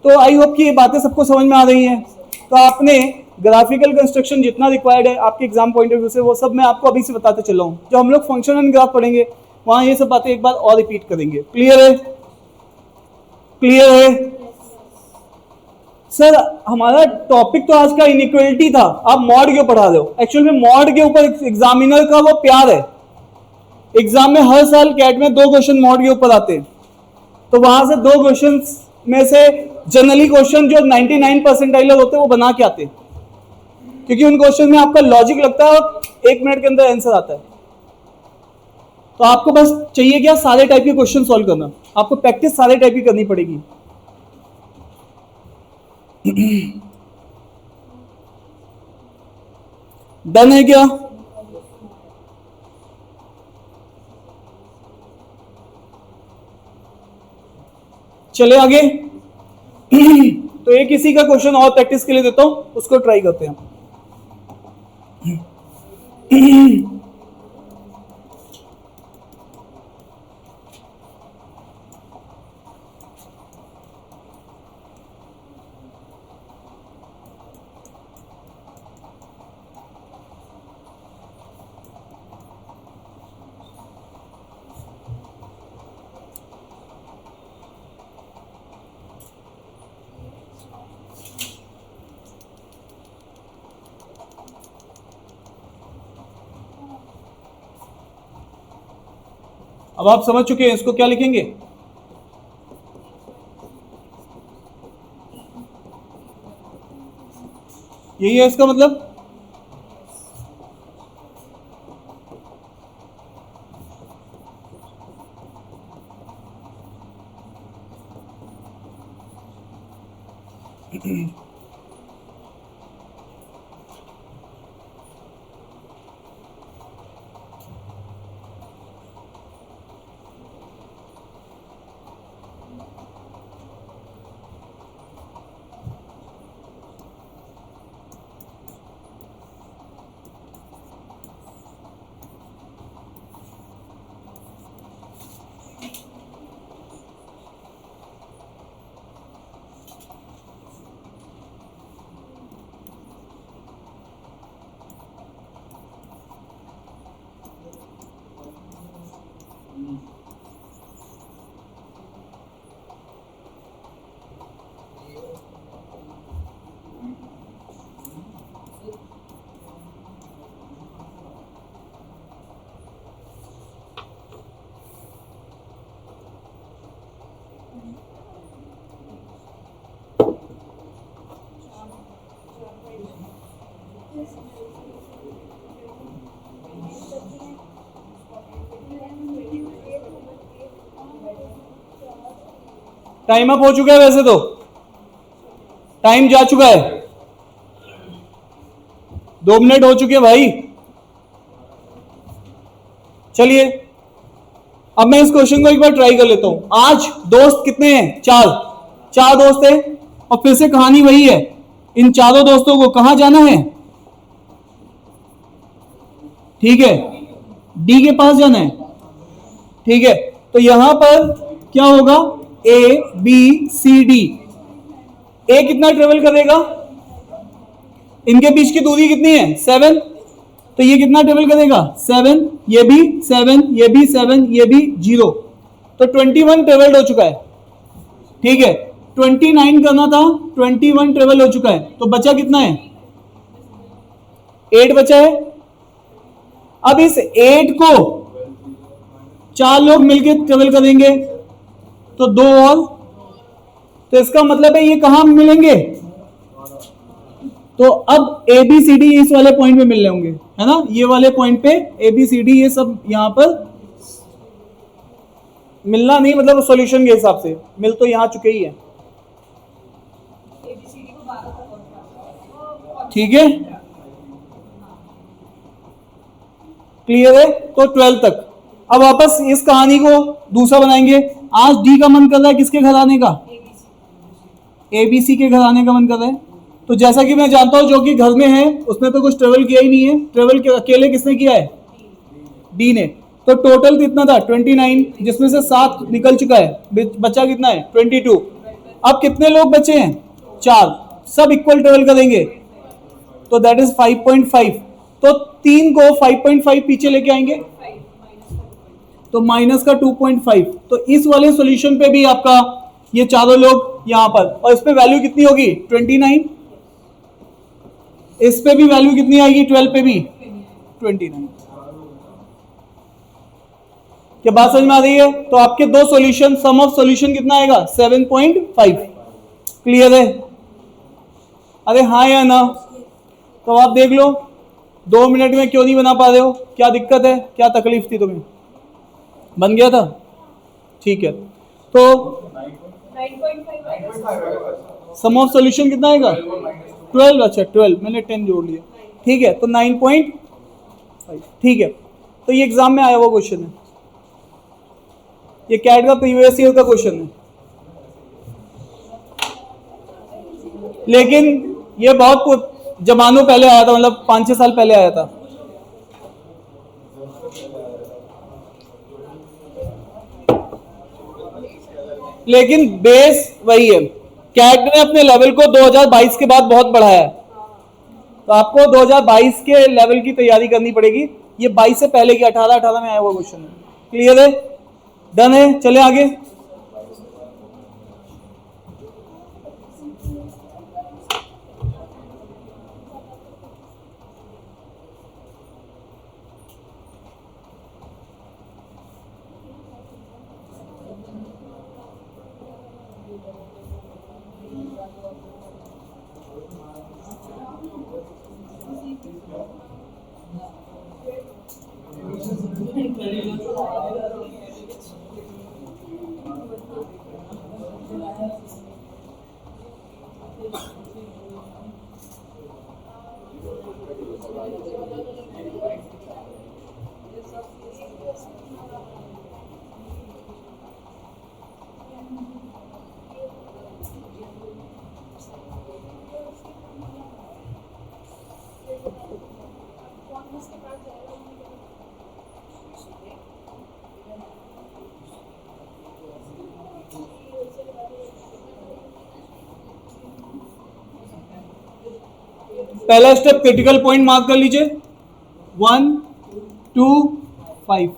तो आई होप कि ये बातें सबको समझ में आ रही हैं। तो आपने ग्राफिकल कंस्ट्रक्शन जितना रिक्वायर्ड है आपके एग्जाम पॉइंट ऑफ व्यू से, वो सब मैं आपको अभी से बताते चला हूँ। जब हम लोग फंक्शन एंड ग्राफ पढ़ेंगे वहां ये सब बातें एक बार और रिपीट करेंगे। क्लियर है, क्लियर है सर? हमारा टॉपिक तो आज का इनइक्वालिटी था, आप मॉड क्यों पढ़ा रहे हो? एक्चुअल में मॉड के ऊपर एग्जामिनर का वो प्यार है, एग्जाम में हर साल कैट में 2 क्वेश्चन मॉड के ऊपर आते हैं, तो वहां से 2 क्वेश्चन में से जनरली क्वेश्चन जो 99 परसेंटाइलर होते हैं वो बना के आते हैं, क्योंकि उन क्वेश्चन में आपका लॉजिक लगता है और 1 मिनट के अंदर आंसर आता है। तो आपको बस चाहिए क्या, सारे टाइप के क्वेश्चन सॉल्व करना, आपको प्रैक्टिस सारे टाइप की करनी पड़ेगी। डन है क्या? चले आगे। तो एक किसी का क्वेश्चन और प्रैक्टिस के लिए देता हूं, उसको ट्राई करते हैं। अब आप समझ चुके हैं, इसको क्या लिखेंगे? यही है इसका मतलब। टाइम अप हो चुका है, वैसे तो टाइम जा चुका है, 2 मिनट हो चुके हैं भाई। चलिए अब मैं इस क्वेश्चन को एक बार ट्राई कर लेता हूं। आज दोस्त कितने हैं? 4 दोस्त हैं, और फिर से कहानी वही है, इन चारों दोस्तों को कहां जाना है? ठीक है, डी के पास जाना है। ठीक है, तो यहां पर क्या होगा? A B C D. ए कितना ट्रेवल करेगा? इनके बीच की दूरी कितनी है? 7। तो ये कितना ट्रेवल करेगा? 7, ये भी 7, ये भी 7, ये भी 0। तो 21 ट्रेवल्ड हो चुका है। ठीक है, 29 करना था, 21 ट्रेवल हो चुका है। तो बचा कितना है? 8 बचा है। अब इस 8 को 4 लोग मिलकर ट्रेवल करेंगे, तो 2 और, तो इसका मतलब है ये कहां मिलेंगे? तो अब ए बी सी डी इस वाले पॉइंट पे मिल रहे होंगे, है ना? ये वाले पॉइंट पे ए बी सी डी ये सब यहां पर मिलना नहीं, मतलब सॉल्यूशन के हिसाब से मिल तो यहां चुके ही है। ठीक है, क्लियर है? तो 12 तक। अब वापस इस कहानी को दूसरा बनाएंगे। आज डी का मन कर रहा है किसके घर आने का? एबीसी के घर आने का मन कर रहा है। तो जैसा कि मैं जानता हूं जो कि घर में है उसने तो कुछ ट्रेवल किया ही नहीं है, ट्रेवल अकेले किसने किया है? डी ने। तो टोटल कितना था? 29, जिसमें से 7 निकल चुका है, बचा कितना है? 22। अब कितने लोग बचे हैं? 4, सब इक्वल ट्रेवल करेंगे, तो दैट इज 5.5। तो 3 को 5.5 पीछे लेके आएंगे, तो माइनस का 2.5। तो इस वाले सॉल्यूशन पे भी आपका ये चारों लोग यहां पर, और इस पे वैल्यू कितनी होगी? 29। इस पे भी वैल्यू कितनी आएगी? 12 पे भी 29। क्या बात समझ में आ रही है? तो आपके 2 सॉल्यूशन, सम ऑफ सॉल्यूशन कितना आएगा? 7.5। क्लियर है? अरे हाँ या ना? तो आप देख लो 2 मिनट में क्यों नहीं बना पा रहे हो? क्या दिक्कत है? क्या तकलीफ थी तुम्हें? बन गया था? ठीक है, तो सम ऑफ सॉल्यूशन कितना आएगा? 12। अच्छा 12, मैंने 10 जोड़ लिया। ठीक है, तो 9.5। ठीक है, तो ये एग्जाम में आया हुआ क्वेश्चन है, ये कैट का प्रीवियस ईयर का क्वेश्चन है, लेकिन ये बहुत जमानों पहले आया था, मतलब 5-6 साल पहले आया था। लेकिन बेस वही है। कैट ने अपने लेवल को 2022 के बाद बहुत बढ़ाया है, तो आपको 2022 के लेवल की तैयारी करनी पड़ेगी। ये 22 से पहले की 18 में आया हुआ क्वेश्चन है। क्लियर है? डन है? चले आगे। पहला स्टेप क्रिटिकल पॉइंट मार्क कर लीजिए, 1 2 5।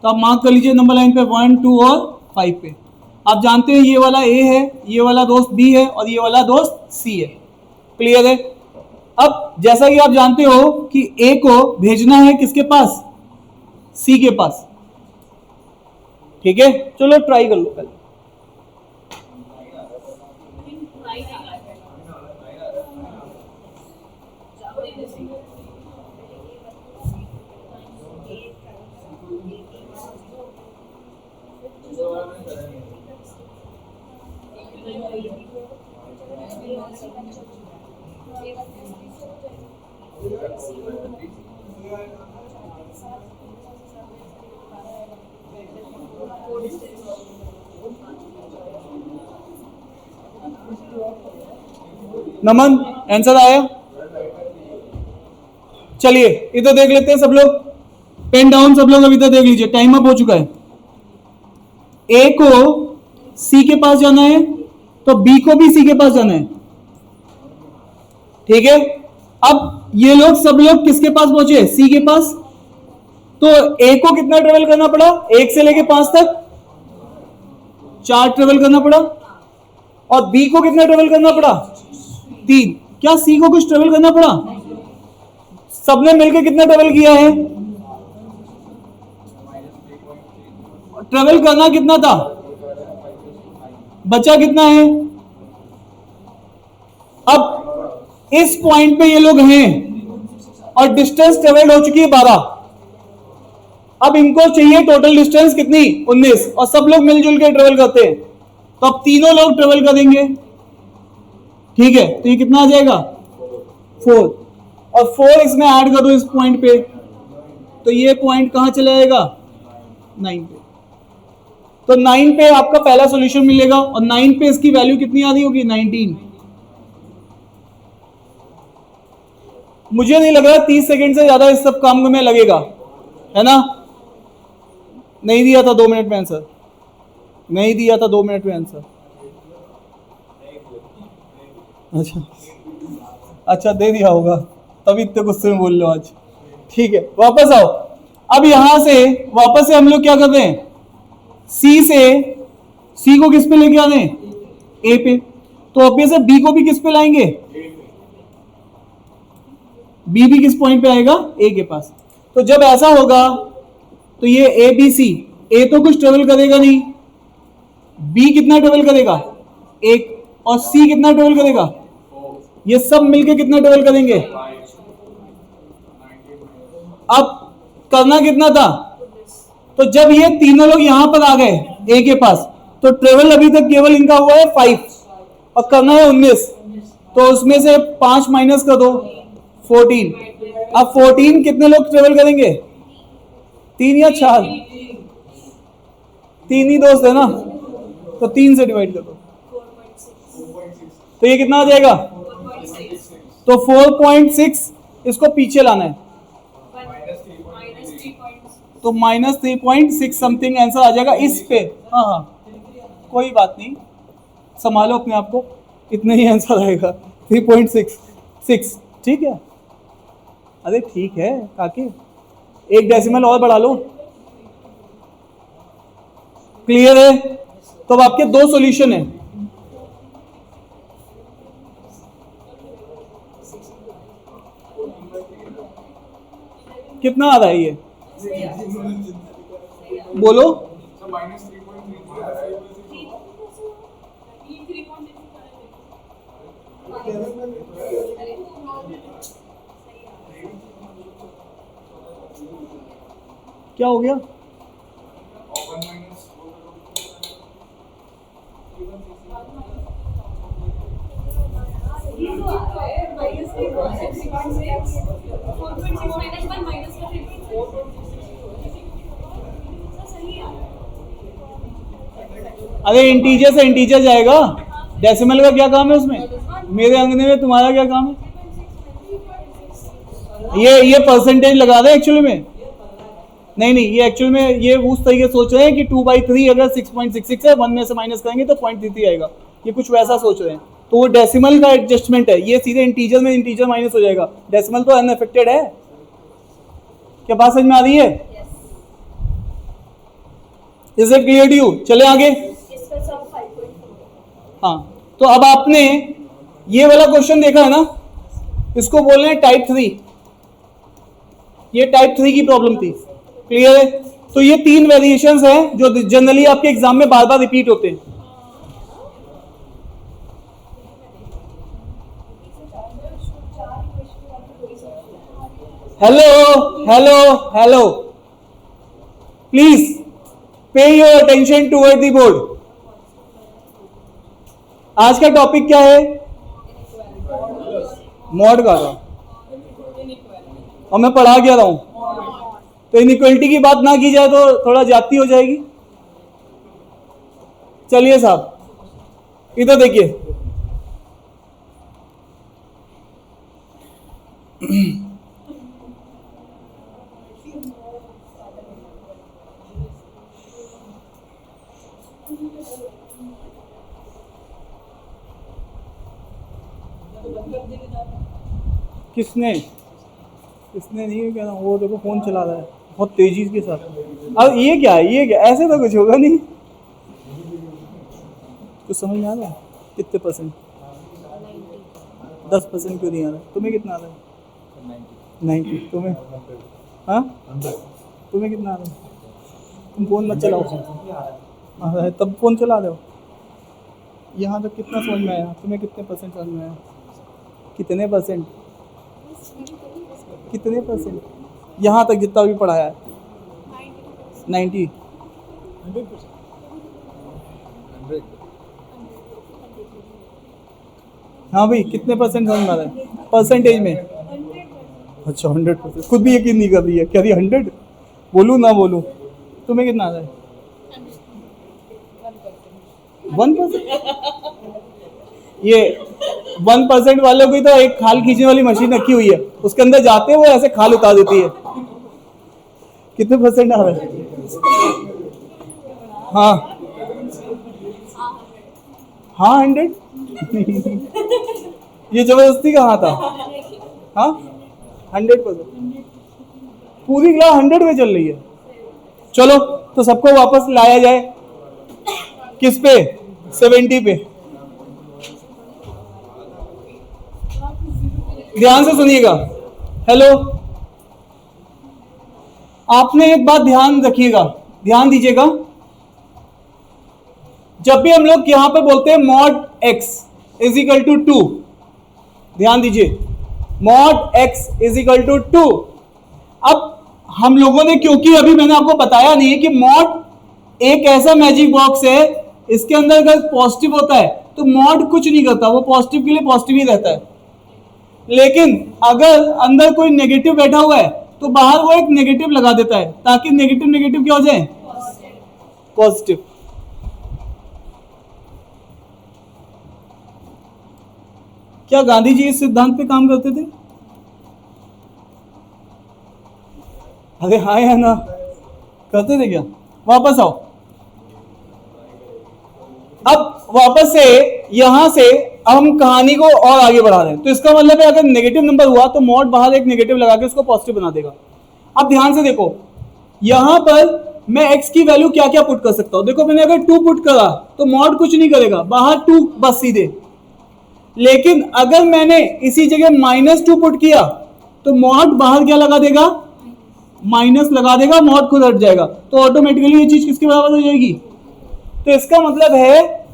तो आप मार्क कर लीजिए नंबर लाइन पे 1 2 और 5 पे। आप जानते हैं ये वाला ए है, ये वाला दोस्त बी है, और ये वाला दोस्त सी है। क्लियर है? अब जैसा कि आप जानते हो कि ए को भेजना है किसके पास? सी के पास। ठीक है, चलो ट्राई कर लो पहले। नमन आंसर आया? चलिए इधर देख लेते हैं सब लोग, पेन डाउन सब लोग अभी तक देख लीजिए, टाइम अप हो चुका है। ए को सी के पास जाना है तो बी को भी सी के पास जाना है, ठीक है। अब ये लोग सब लोग किसके पास पहुंचे? सी के पास। तो ए को कितना ट्रेवल करना पड़ा? 1 से लेके 5 तक 4 ट्रेवल करना पड़ा। और बी को कितना ट्रेवल करना पड़ा? 3। क्या सी को कुछ ट्रेवल करना पड़ा? सबने मिलकर कितना ट्रेवल किया है? ट्रेवल करना कितना था? बचा कितना है? अब इस पॉइंट पे ये लोग हैं और डिस्टेंस ट्रेवल्ड हो चुकी है 12। अब इनको चाहिए टोटल डिस्टेंस कितनी? 19, और सब लोग मिलजुल के ट्रेवल करते हैं, तो अब तीनों लोग ट्रेवल करेंगे, ठीक है। तो ये कितना आ जाएगा? 4, और 4 इसमें ऐड कर दो इस पॉइंट पे, तो ये पॉइंट कहां चला जाएगा? 9 पे। तो 9 पे आपका पहला सॉल्यूशन मिलेगा, और 9 पे इसकी वैल्यू कितनी आ रही होगी? 19। मुझे नहीं लग रहा 30 सेकंड से ज्यादा इस सब काम में लगेगा, है ना? नहीं दिया था 2 मिनट में आंसर, नहीं दिया था 2 मिनट में आंसर। अच्छा दे दिया होगा, तभी इतने गुस्से में बोल लो आज, ठीक है। वापस आओ, अब यहां से वापस से हम लोग क्या कर रहे हैं? सी को किस पे लेके आने? ए पे। तो ऑब्वियस है बी को भी किस पे लाएंगे? बी भी किस पॉइंट पे आएगा? ए के पास। तो जब ऐसा होगा तो ये ए बी सी, ए तो कुछ ट्रेवल करेगा नहीं, बी कितना ट्रेवल करेगा? 1, और सी कितना ट्रेवल करेगा? ये सब मिलके कितना ट्रेवल करेंगे? अब करना कितना था? तो जब ये तीनों लोग यहां पर आ गए ए के पास, तो ट्रेवल अभी तक केवल इनका हुआ है 5, और करना है 19, तो उसमें से 5 माइनस कर दो, 14। अब 14 कितने लोग ट्रेवल करेंगे? 3 या 4? 3 ही दोस्त है ना, तो 3 से डिवाइड कर दो, तो ये कितना आ जाएगा? तो 4.6, इसको पीछे लाना है, तो -3.6 समथिंग आंसर आ जाएगा इस पे। हाँ हाँ कोई बात नहीं, संभालो अपने आप को, इतने ही आंसर आएगा, 3.66, ठीक है। अरे ठीक है काकी, 1 डेसिमल और बढ़ा लो, क्लियर है? तो अब आपके 2 सॉल्यूशन है, कितना आ रहा है ये? बोलो। क्या हो गया? अरे इंटीजर से इंटीजर जाएगा, डेसिमल का क्या काम है उसमें? मेरे अंगने में तुम्हारा क्या काम है? ये परसेंटेज लगा रहे एक्चुअली में, नहीं ये एक्चुअल में ये उस तरीके सोच रहे हैं कि 2/3 अगर 6.66 है, 1 में से माइनस करेंगे तो 0.33 आएगा, ये कुछ वैसा सोच रहे हैं। तो वो डेसिमल का एडजस्टमेंट है, ये सीधे इंटीजर में इंटीजर माइनस हो जाएगा, डेसिमल तो अनअफेक्टेड है। क्या बात समझ में आ रही है? Is it clear to you? चले आगे। हाँ, तो अब आपने ये वाला क्वेश्चन देखा है ना, इसको बोल रहे हैं टाइप 3, ये टाइप 3 की प्रॉब्लम थी, क्लियर है? तो ये 3 वेरिएशंस हैं जो जनरली आपके एग्जाम में बार बार रिपीट होते हैं। Hello, please pay your attention toward the board. आज का टॉपिक क्या है? मॉड का था और मैं पढ़ा क्या रहा हूं, तो इनइक्वालिटी की बात ना की जाए तो थोड़ा ज्यादती हो जाएगी। चलिए साहब, इधर देखिए, किसने नहीं कह रहा, वो देखो फोन चला रहा है बहुत तेजी के साथ। अब ये क्या है, ये क्या, ऐसे तो कुछ होगा नहीं। कुछ समझ में आ रहा है? कितने परसेंट? 10% क्यों नहीं आ रहा? तुम्हें कितना आ रहा है? 90। तुम्हें? हाँ, तुम्हें कितना आ रहा है? तुम फोन मत चलाओ। आ रहा है तब फोन चला रहे हो। यहाँ तक कितना समझ में आया? तुम्हें कितने परसेंट समझ में आया? कितने परसेंट? कितने परसेंट? यहाँ तक जितना भी पढ़ाया है 90। हाँ भाई, कितने परसेंट समझ में आ रहा है परसेंटेज में? अच्छा 100%। खुद भी यकीन नहीं कर रही है, कह रही 100। बोलूँ ना बोलूँ? तुम्हें कितना आ रहा है? 1%। ये 1% वालों की तो एक खाल खींचने वाली मशीन रखी हुई है, उसके अंदर जाते हैं वो ऐसे खाल उतार देती है। कितने परसेंट आ रहा है? हाँ हाँ 100। ये जबरदस्ती कहाँ था? हाँ 100%। पूरी क्लास 100 में चल रही है। चलो तो सबको वापस लाया जाए किस पे? 70 पे। ध्यान से सुनिएगा। हेलो, आपने एक बात ध्यान रखिएगा, ध्यान दीजिएगा। जब भी हम लोग यहां पे बोलते हैं mod x is equal to 2, ध्यान दीजिए, mod x is equal to 2। अब हम लोगों ने, क्योंकि अभी मैंने आपको बताया नहीं है कि मॉड एक ऐसा मैजिक बॉक्स है, इसके अंदर अगर पॉजिटिव होता है तो मॉड कुछ नहीं करता, वो पॉजिटिव के लिए पॉजिटिव ही रहता है। लेकिन अगर अंदर कोई नेगेटिव बैठा हुआ है तो बाहर वो एक नेगेटिव लगा देता है, ताकि नेगेटिव नेगेटिव क्या हो जाए? पॉजिटिव। क्या गांधी जी इस सिद्धांत पे काम करते थे? अरे हाँ या ना, करते थे क्या? वापस आओ। अब वापस से यहां से हम कहानी को और आगे बढ़ा रहे हैं, तो इसका मतलब है अगर नेगेटिव नंबर हुआ तो मॉड बाहर एक नेगेटिव लगा के उसको पॉजिटिव बना देगा। अब ध्यान से देखो, यहां पर मैं x की वैल्यू क्या क्या पुट कर सकता हूं। देखो मैंने अगर 2 पुट करा तो मॉड कुछ नहीं करेगा, बाहर 2 बस सीधे। लेकिन अगर मैंने इसी जगह -2 पुट किया तो मॉड बाहर क्या लगा देगा? माइनस लगा देगा, मॉड खुद हट जाएगा, तो ऑटोमेटिकली ये चीज किसके बराबर हो जाएगी? तो इसका मतलब है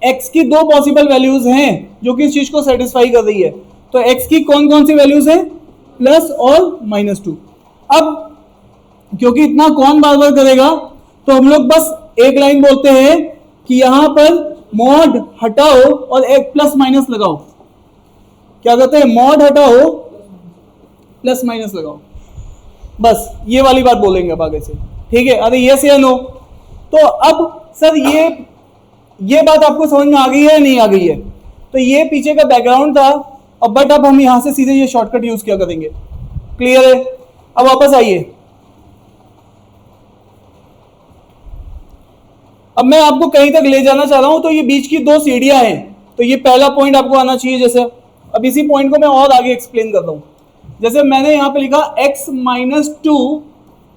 x की 2 पॉसिबल वैल्यूज हैं जो कि इस चीज को सेटिस्फाई कर रही है। तो x की कौन कौन सी वैल्यूज हैं? प्लस और -2। अब क्योंकि इतना कौन बार बार करेगा, तो हम लोग बस एक लाइन बोलते हैं कि यहां पर मॉड हटाओ और एक प्लस माइनस लगाओ। क्या कहते हैं? मॉड हटाओ प्लस माइनस लगाओ, बस ये वाली बात बोलेंगे अब आगे से, ठीक है? अरे यस या नो? तो अब सर ये बात आपको समझ में आ गई है या नहीं आ गई है? तो ये पीछे का बैकग्राउंड था, और बट अब हम यहां से सीधे ये शॉर्टकट यूज किया करेंगे। क्लियर है? अब वापस आइए। अब मैं आपको कहीं तक ले जाना चाह रहा हूं, तो ये बीच की 2 सीढ़ियां हैं, तो ये पहला पॉइंट आपको आना चाहिए। जैसे अब इसी पॉइंट को मैं और आगे एक्सप्लेन करता हूं। जैसे मैंने यहां पे लिखा x - 2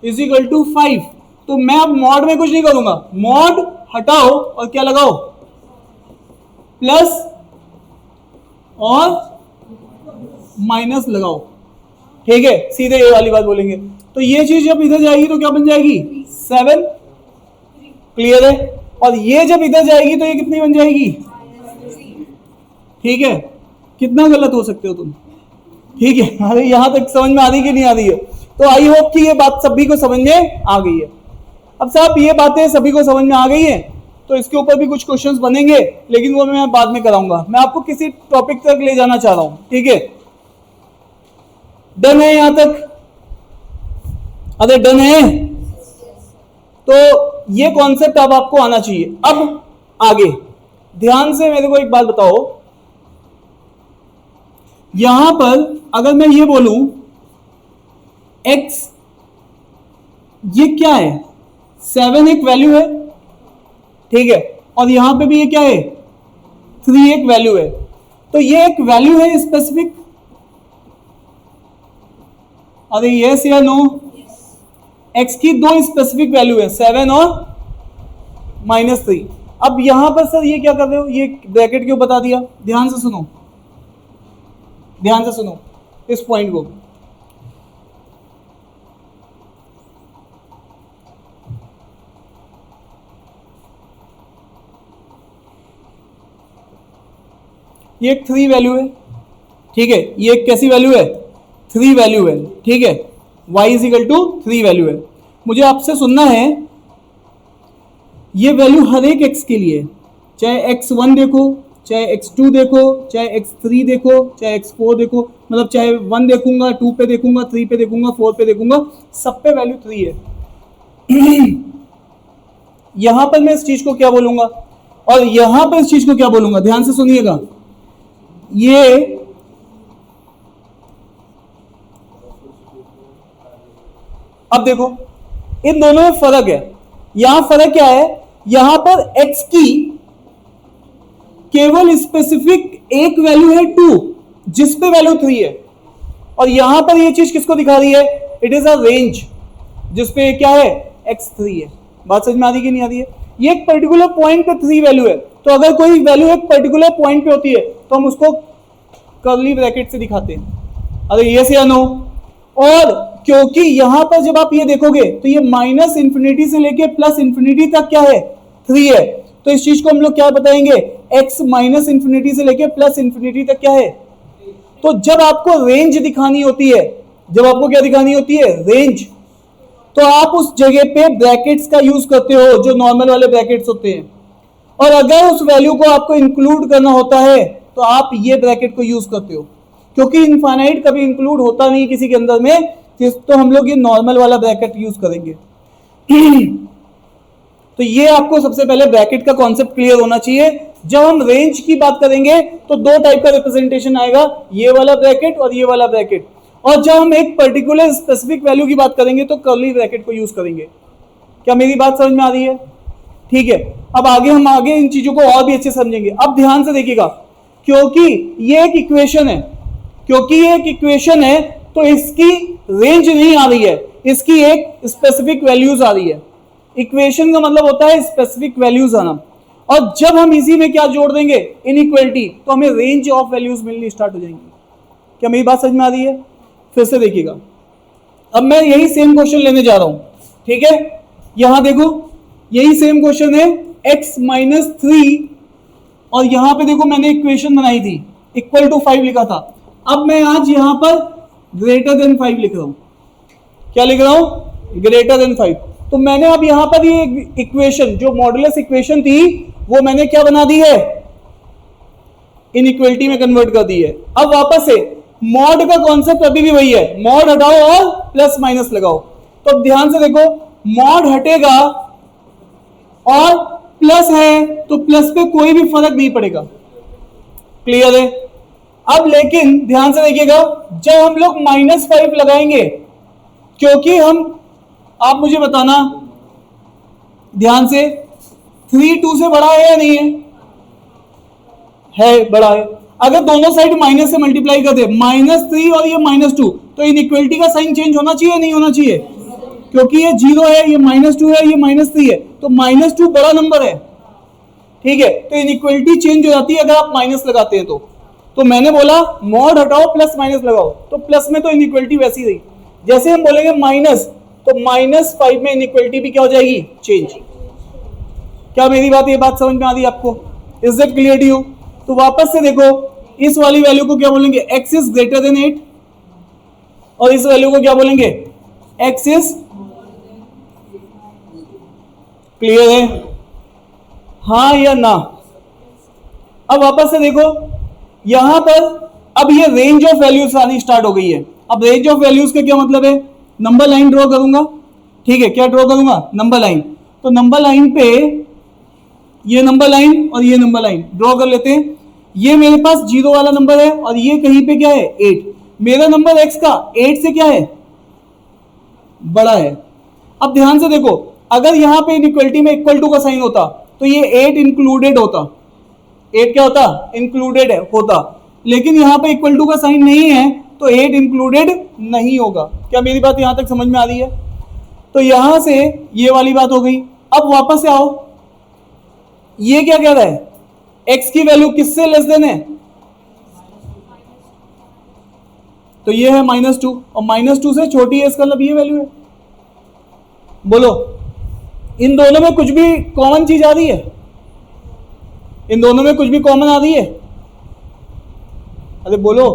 इज इक्वल टू 5, तो मैं अब मॉड में कुछ नहीं करूंगा, मॉड हटाओ और क्या लगाओ? प्लस और माइनस लगाओ, ठीक है? सीधे ये वाली बात बोलेंगे। तो ये चीज जब इधर जाएगी तो क्या बन जाएगी? 7। क्लियर है? और ये जब इधर जाएगी तो ये कितनी बन जाएगी? ठीक है? कितना गलत हो सकते हो तुम? ठीक है? अरे यहां तक समझ में आ रही कि नहीं आ रही है? तो आई होप कि ये बात सभी को समझ में आ गई है। अब साहब ये बातें सभी को समझ में आ गई है, तो इसके ऊपर भी कुछ क्वेश्चंस बनेंगे, लेकिन वो मैं बाद में कराऊंगा। मैं आपको किसी टॉपिक तक ले जाना चाह रहा हूं, ठीक है? डन है यहां तक? अरे डन है? तो ये कॉन्सेप्ट अब आपको आना चाहिए। अब आगे ध्यान से मेरे को एक बात बताओ, यहां पर अगर मैं ये बोलूं x, ये क्या है? 7 एक वैल्यू है, ठीक है, और यहां पे भी ये क्या है? 3 एक वैल्यू है। तो ये एक वैल्यू है स्पेसिफिक? अरे यस या नो? x की दो स्पेसिफिक वैल्यू है, 7 और -3। अब यहां पर सर ये क्या कर रहे हो? ये ब्रैकेट क्यों बता दिया? ध्यान से सुनो, ध्यान से सुनो इस पॉइंट को। ये एक 3 वैल्यू है, ठीक है, ये एक कैसी वैल्यू है? 3 वैल्यू है, ठीक है, y is equal to 3 value है। मुझे आपसे सुनना है ये वैल्यू हर एक x के लिए, चाहे x1 देखो, चाहे x2 देखो, चाहे x3 देखो, चाहे x4 देखो, मतलब चाहे 1 देखूंगा, 2 पे देखूंगा, 3 पे देखूंगा, 4 पे देखूंगा, सब पे वैल्यू 3 है। यहां पर मैं इस चीज को क्या बोलूंगा और यहां पर इस चीज को क्या बोलूंगा? ध्यान से सुनिएगा। ये अब देखो इन दोनों में फर्क है। यहां फर्क क्या है? यहां पर x की केवल स्पेसिफिक एक वैल्यू है 2, जिस पे वैल्यू 3 है, और यहां पर ये चीज किसको दिखा रही है? इट इज अ रेंज जिसपे क्या है? x3 है। बात समझ में आ रही कि नहीं आ रही है? ये एक पर्टिकुलर पॉइंट पे 3 वैल्यू है, तो अगर कोई वैल्यू एक पर्टिकुलर पॉइंट पे होती है तो हम उसको कर्ली ब्रैकेट से दिखाते हैं। अरे यस या नो? और क्योंकि यहां पर जब आप ये देखोगे तो ये माइनस इंफिनिटी से लेके प्लस इंफिनिटी तक क्या है? 3 है। तो इस चीज को हम लोग क्या बताएंगे? x माइनस इंफिनिटी से लेके प्लस इंफिनिटी तक क्या है? तो जब आपको रेंज दिखानी होती है, जब आपको क्या दिखानी होती है? रेंज, तो आप उस जगह पे ब्रैकेट्स का यूज करते हो, जो नॉर्मल वाले ब्रैकेट्स होते हैं। और अगर उस वैल्यू को आपको इंक्लूड करना होता है तो आप ये ब्रैकेट को यूज करते हो, क्योंकि इनफाइनाइट कभी इंक्लूड होता नहीं किसी के अंदर में, तो हम लोग ये नॉर्मल वाला ब्रैकेट यूज करेंगे। तो ये आपको सबसे पहले ब्रैकेट का कॉन्सेप्ट क्लियर होना चाहिए। जब हम रेंज की बात करेंगे तो दो टाइप का रिप्रेजेंटेशन आएगा, ये वाला ब्रैकेट और ये वाला ब्रैकेट। और जब हम एक पर्टिकुलर स्पेसिफिक वैल्यू की बात करेंगे तो कर्ली ब्रैकेट को यूज करेंगे। क्या मेरी बात समझ में आ रही है? ठीक है, अब हम आगे इन चीजों को और भी अच्छे समझेंगे। अब ध्यान से देखिएगा, क्योंकि ये एक इक्वेशन है, क्योंकि ये एक इक्वेशन है तो इसकी रेंज नहीं आ रही है, इसकी एक स्पेसिफिक वैल्यूज आ रही है। इक्वेशन का मतलब होता है स्पेसिफिक वैल्यूज आना, और जब हम इसी में क्या जोड़ देंगे? इनइक्वालिटी, तो हमें रेंज ऑफ वैल्यूज मिलनी स्टार्ट हो जाएंगी। क्या मेरी बात समझ में आ रही है? फिर से देखिएगा, अब मैं यही सेम क्वेश्चन लेने जा रहा हूं, ठीक है? यहां देखो, यही सेम क्वेश्चन है, x माइनस 3, और यहां पे देखो मैंने इक्वेशन बनाई थी, इक्वल टू 5 लिखा था। अब मैं आज यहां पर ग्रेटर देन 5 लिख रहा हूं। क्या लिख रहा हूं? Greater than 5। तो मैंने अब यहां पर ये इक्वेशन, जो मॉडुलस इक्वेशन थी, वो मैंने क्या बना दी है? इनइक्वालिटी में कन्वर्ट कर दी है। अब वापस से मॉड का कॉन्सेप्ट अभी भी वही है, मॉड हटाओ और प्लस माइनस लगाओ। तो ध्यान से देखो, मॉड हटेगा और प्लस है तो प्लस पे कोई भी फर्क नहीं पड़ेगा। क्लियर है? अब लेकिन ध्यान से देखिएगा, जब हम लोग -5 लगाएंगे, क्योंकि आप मुझे बताना ध्यान से, 3 2 से बड़ा है या नहीं है? है, बड़ा है। अगर दोनों साइड माइनस से मल्टीप्लाई कर दे, -3 और ये -2, तो इनइक्वालिटी का साइन चेंज होना चाहिए नहीं होना चाहिए? क्योंकि ये 0 है, ये -2 है, ये -3 है, तो -2 बड़ा नंबर है, ठीक है? तो इनइक्वालिटी चेंज हो जाती है अगर आप माइनस लगाते हैं तो मैंने बोला मॉड हटाओ प्लस माइनस लगाओ, तो प्लस में तो इनइक्वालिटी वैसी रही। जैसे हम बोलेंगे माइनस, तो -5 में इनइक्वालिटी भी क्या हो जाएगी? चेंज। क्या मेरी ये बात समझ में आ रही है आपको? Is that clear to you? तो वापस से देखो, इस वाली वैल्यू को क्या बोलेंगे? x इज ग्रेटर देन 8, और इस वैल्यू को क्या बोलेंगे? x इज, क्लियर है? हाँ या ना? अब वापस से देखो यहां पर, अब ये रेंज ऑफ वैल्यूज आनी स्टार्ट हो गई है। अब रेंज ऑफ वैल्यूज का क्या मतलब है? नंबर लाइन ड्रॉ करूंगा, ठीक है, क्या ड्रॉ करूंगा? Number line. तो नंबर लाइन पे ये नंबर लाइन और ये नंबर लाइन ड्रॉ कर लेते हैं। ये मेरे पास 0 वाला नंबर है और ये कहीं पे क्या है? 8। मेरा नंबर x का 8 से क्या है? बड़ा है। अब ध्यान से देखो, अगर यहां पे इनइक्वलिटी में इक्वल टू का साइन होता तो ये 8 इंक्लूडेड होता। 8 क्या होता? इंक्लूडेड है होता। लेकिन यहां पे इक्वल टू का साइन नहीं है तो 8 इंक्लूडेड नहीं होगा। क्या मेरी बात यहां तक समझ में आ रही है? तो यहां से ये वाली बात हो गई। अब वापस से आओ, ये क्या कह रहा है? x की वैल्यू किससे लेस देन है? तो ये है -2 और -2 से छोटी है, इसका मतलब ये वैल्यू है। बोलो, इन दोनों में कुछ भी कॉमन चीज आ रही है? इन दोनों में कुछ भी कॉमन आ रही है? अरे बोलो।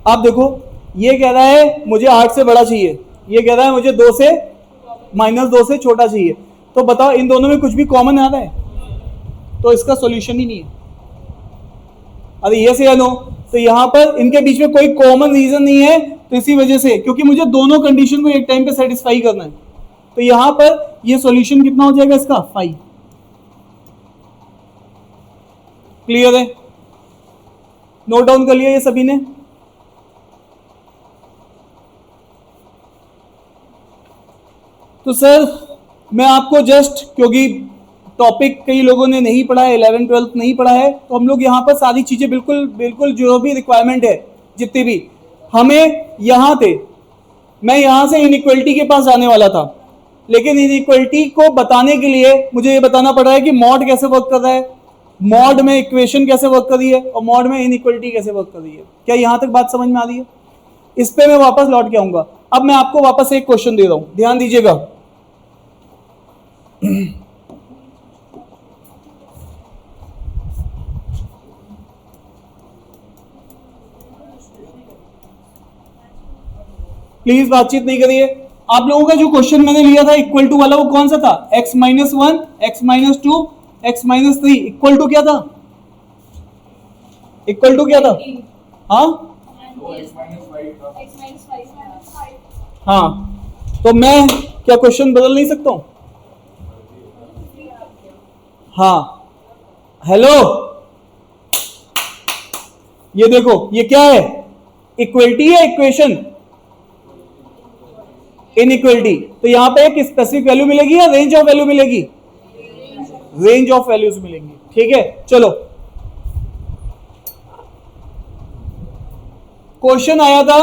आप देखो, ये कह रहा है मुझे 8 से बड़ा चाहिए, ये कह रहा है मुझे -2 से छोटा चाहिए। तो बताओ इन दोनों में कुछ भी कॉमन आ रहा है? तो इसका सॉल्यूशन ही नहीं है। अरे ये से या नो? तो यहां पर इनके बीच में कोई कॉमन रीजन नहीं है, तो इसी वजह से, क्योंकि मुझे दोनों कंडीशन को एक टाइम पे सेटिस्फाई करना है, तो यहां पर ये सॉल्यूशन कितना हो जाएगा इसका? 5। क्लियर है? नोट डाउन कर लिया ये सभी ने? तो सर मैं आपको जस्ट, क्योंकि टॉपिक कई लोगों ने नहीं पढ़ा है, 11 12 नहीं पढ़ा है, तो हम लोग यहाँ पर सारी चीजें बिल्कुल बिल्कुल जो भी रिक्वायरमेंट है, जितनी भी हमें यहाँ थे, मैं यहाँ से इनइक्वलिटी के पास जाने वाला था, लेकिन इनइक्वलिटी को बताने के लिए मुझे ये बताना पड़ रहा है कि मॉड कैसे वर्क कर रहा है, मॉड में इक्वेशन कैसे वर्क कर रही है और मॉड में इनइक्वलिटी कैसे वर्क कर रही है। क्या यहाँ तक बात समझ में आ रही है? इस पे मैं वापस लौट के आऊंगा। अब मैं आपको वापस एक क्वेश्चन दे रहा हूं, ध्यान दीजिएगा। प्लीज बातचीत नहीं करिए। आप लोगों का जो क्वेश्चन मैंने लिया था इक्वल टू वाला, वो कौन सा था? x-1, x-2, x-3 equal to क्या था? इक्वल टू क्या था? हाँ हाँ, तो मैं क्या क्वेश्चन बदल नहीं सकता हूं? हाँ, हेलो, ये देखो, ये क्या है? इक्वलिटी है, इक्वेशन, इनइक्वलिटी। तो यहां पे एक स्पेसिफिक वैल्यू मिलेगी या रेंज ऑफ वैल्यू मिलेगी? रेंज ऑफ वैल्यूज मिलेंगी। ठीक है, चलो क्वेश्चन आया था,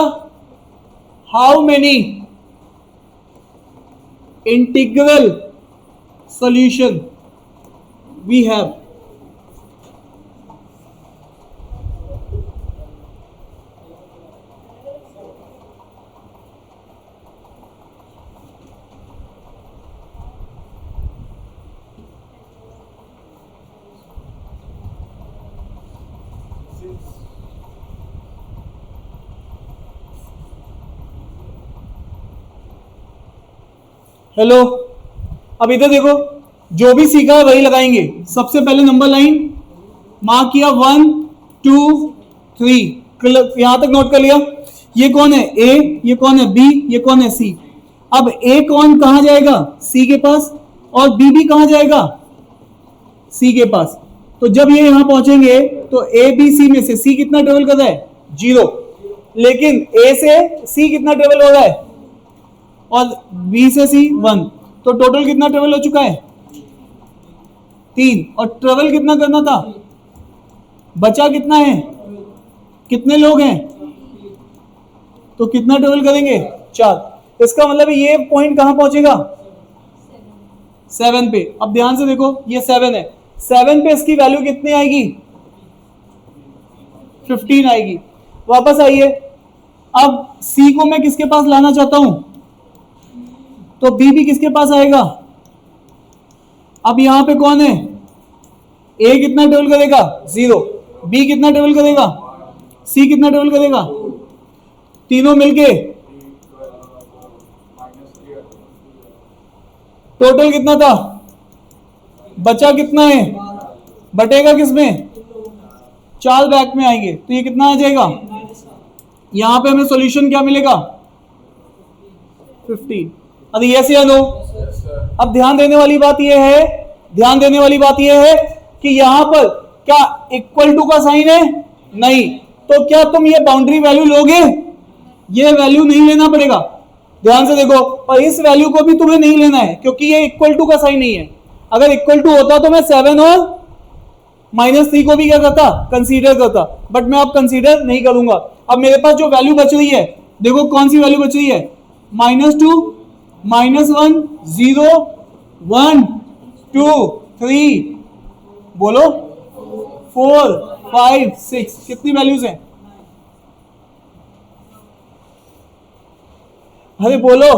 how many integral solution we have. Hello, अब इधर देखो, जो भी सीखा है वही लगाएंगे। सबसे पहले नंबर लाइन मार्क किया, 1 2 3, यहां तक नोट कर लिया। ये कौन है? ए, ये कौन है? बी, ये कौन है? सी। अब ए कौन कहां जाएगा? सी के पास, और बी भी कहां जाएगा? सी के पास। तो जब ये यहां पहुंचेंगे तो ए बी सी में से सी कितना ट्रेवल कर रहा है? 0। लेकिन ए से सी कितना ट्रेवल हो रहा है? और बी से सी 1। तो टोटल कितना ट्रेवल हो चुका है? 3। और ट्रेवल कितना करना था? बचा कितना है? कितने लोग हैं? तो कितना ट्रेवल करेंगे? 4। इसका मतलब ये पॉइंट कहां पहुंचेगा? 7 पे। अब ध्यान से देखो, ये 7 है, 7 पे इसकी वैल्यू कितनी आएगी? 15 आएगी। वापस आइए, अब सी को मैं किसके पास लाना चाहता हूं? तो बी भी किसके पास आएगा? अब यहां पे कौन है? ए कितना ट्रेवल करेगा? 0। बी कितना ट्रेवल करेगा? सी कितना ट्रेवल करेगा? तीनों मिलके टोटल कितना था? बचा कितना है, बटेगा किसमें, 4 बैक में आएंगे, तो ये कितना आ जाएगा, यहां पे हमें सॉल्यूशन क्या मिलेगा, 15। अरे यस या नो। अब ध्यान देने वाली बात यह है, ध्यान देने वाली बात यह है कि यहां पर क्या इक्वल टू का साइन है, नहीं, तो क्या तुम ये बाउंड्री वैल्यू लोगे, ये वैल्यू नहीं लेना पड़ेगा, ध्यान से देखो, और इस वैल्यू को भी तुम्हें नहीं लेना है क्योंकि ये इक्वल टू का साइन नहीं है। अगर इक्वल टू होता तो मैं 7 और -3 को भी क्या करता, कंसीडर करता, बट मैं अब कंसीडर नहीं करूंगा। अब मेरे पास जो वैल्यू बच रही है, देखो कौन सी वैल्यू बच रही है, -2, -1, 0, 1, 2, 3, बोलो 4, 5, 6, कितनी वैल्यूज हैं, अरे बोलो,